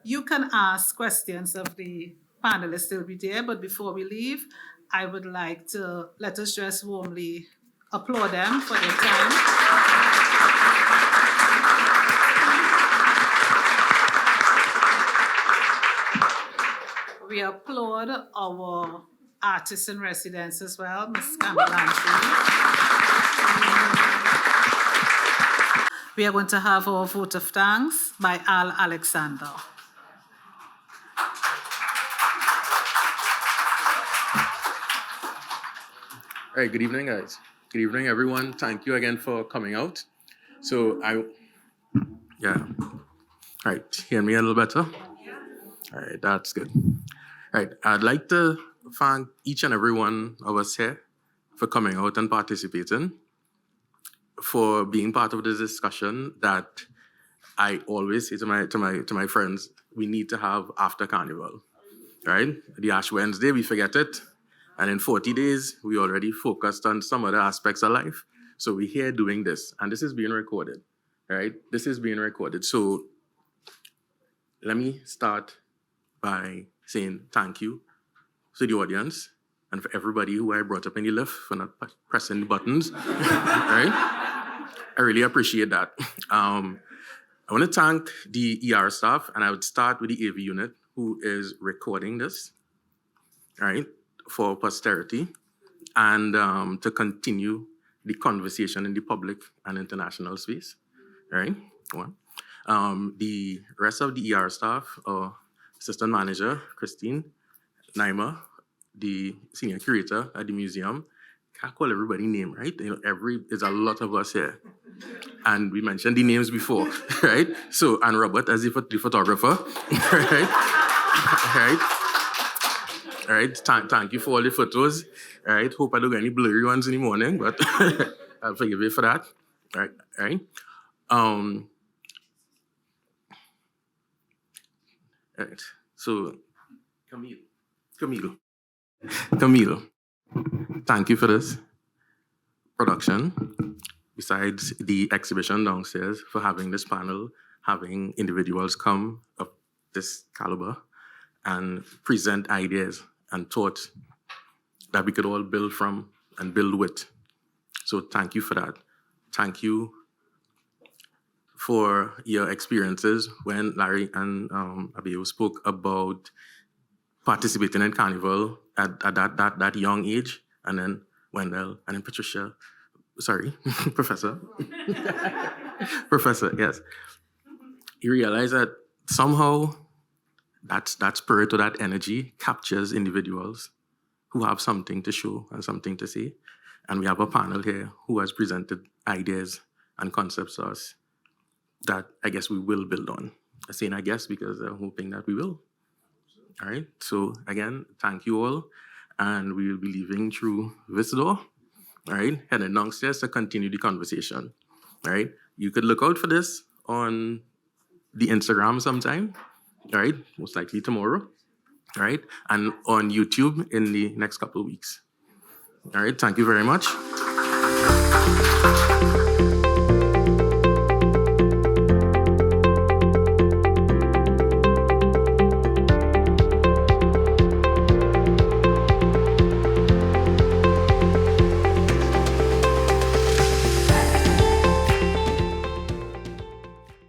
you can ask questions of the panelists. They'll be there. But before we leave, I would like to let us just warmly applaud them for their time. We applaud our artists in residence as well, Ms. Camille. We are going to have our vote of thanks by Al Alexander. All right, good evening, guys. Good evening, everyone. Thank you again for coming out. So all right, hear me a little better? All right, that's good. All right, I'd like to thank each and every one of us here for coming out and participating, for being part of this discussion that I always say to my friends, we need to have after Carnival, right? The Ash Wednesday, we forget it. And in 40 days, we already focused on some other aspects of life. So we're here doing this, and this is being recorded, right? This is being recorded. So let me start by saying thank you to the audience and for everybody who I brought up in the lift for not pressing the buttons, right? I really appreciate that. I want to thank the ER staff, and I would start with the AV unit who is recording this, right, for posterity, and to continue the conversation in the public and international space, right? Well, the rest of the ER staff, Assistant Manager, Christine, Naima, the Senior Curator at the museum, can't call everybody name, right? You know, there's a lot of us here. And we mentioned the names before, right? So, and Robert as the photographer, right? All right, thank you for all the photos. All right, hope I don't get any blurry ones in the morning, but I'll forgive you for that. All right. All right, so Camille, thank you for this production. Besides the exhibition downstairs, for having this panel, having individuals come of this caliber and present ideas and thoughts that we could all build from and build with. So thank you for that. Thank you for your experiences when Larry and Abiyo spoke about participating in Carnival at that young age, and then Wendell, and then Patricia, Professor. Professor, yes. You realize that somehow that spirit or that energy captures individuals who have something to show and something to say. And we have a panel here who has presented ideas and concepts to us that I guess we will build on. I'm saying I guess because I'm hoping that we will. All right, so again, thank you all. And we will be leaving through this door, all right, heading downstairs to continue the conversation. All right, you could look out for this on the Instagram sometime, all right, most likely tomorrow, all right, and on YouTube in the next couple of weeks. All right, thank you very much.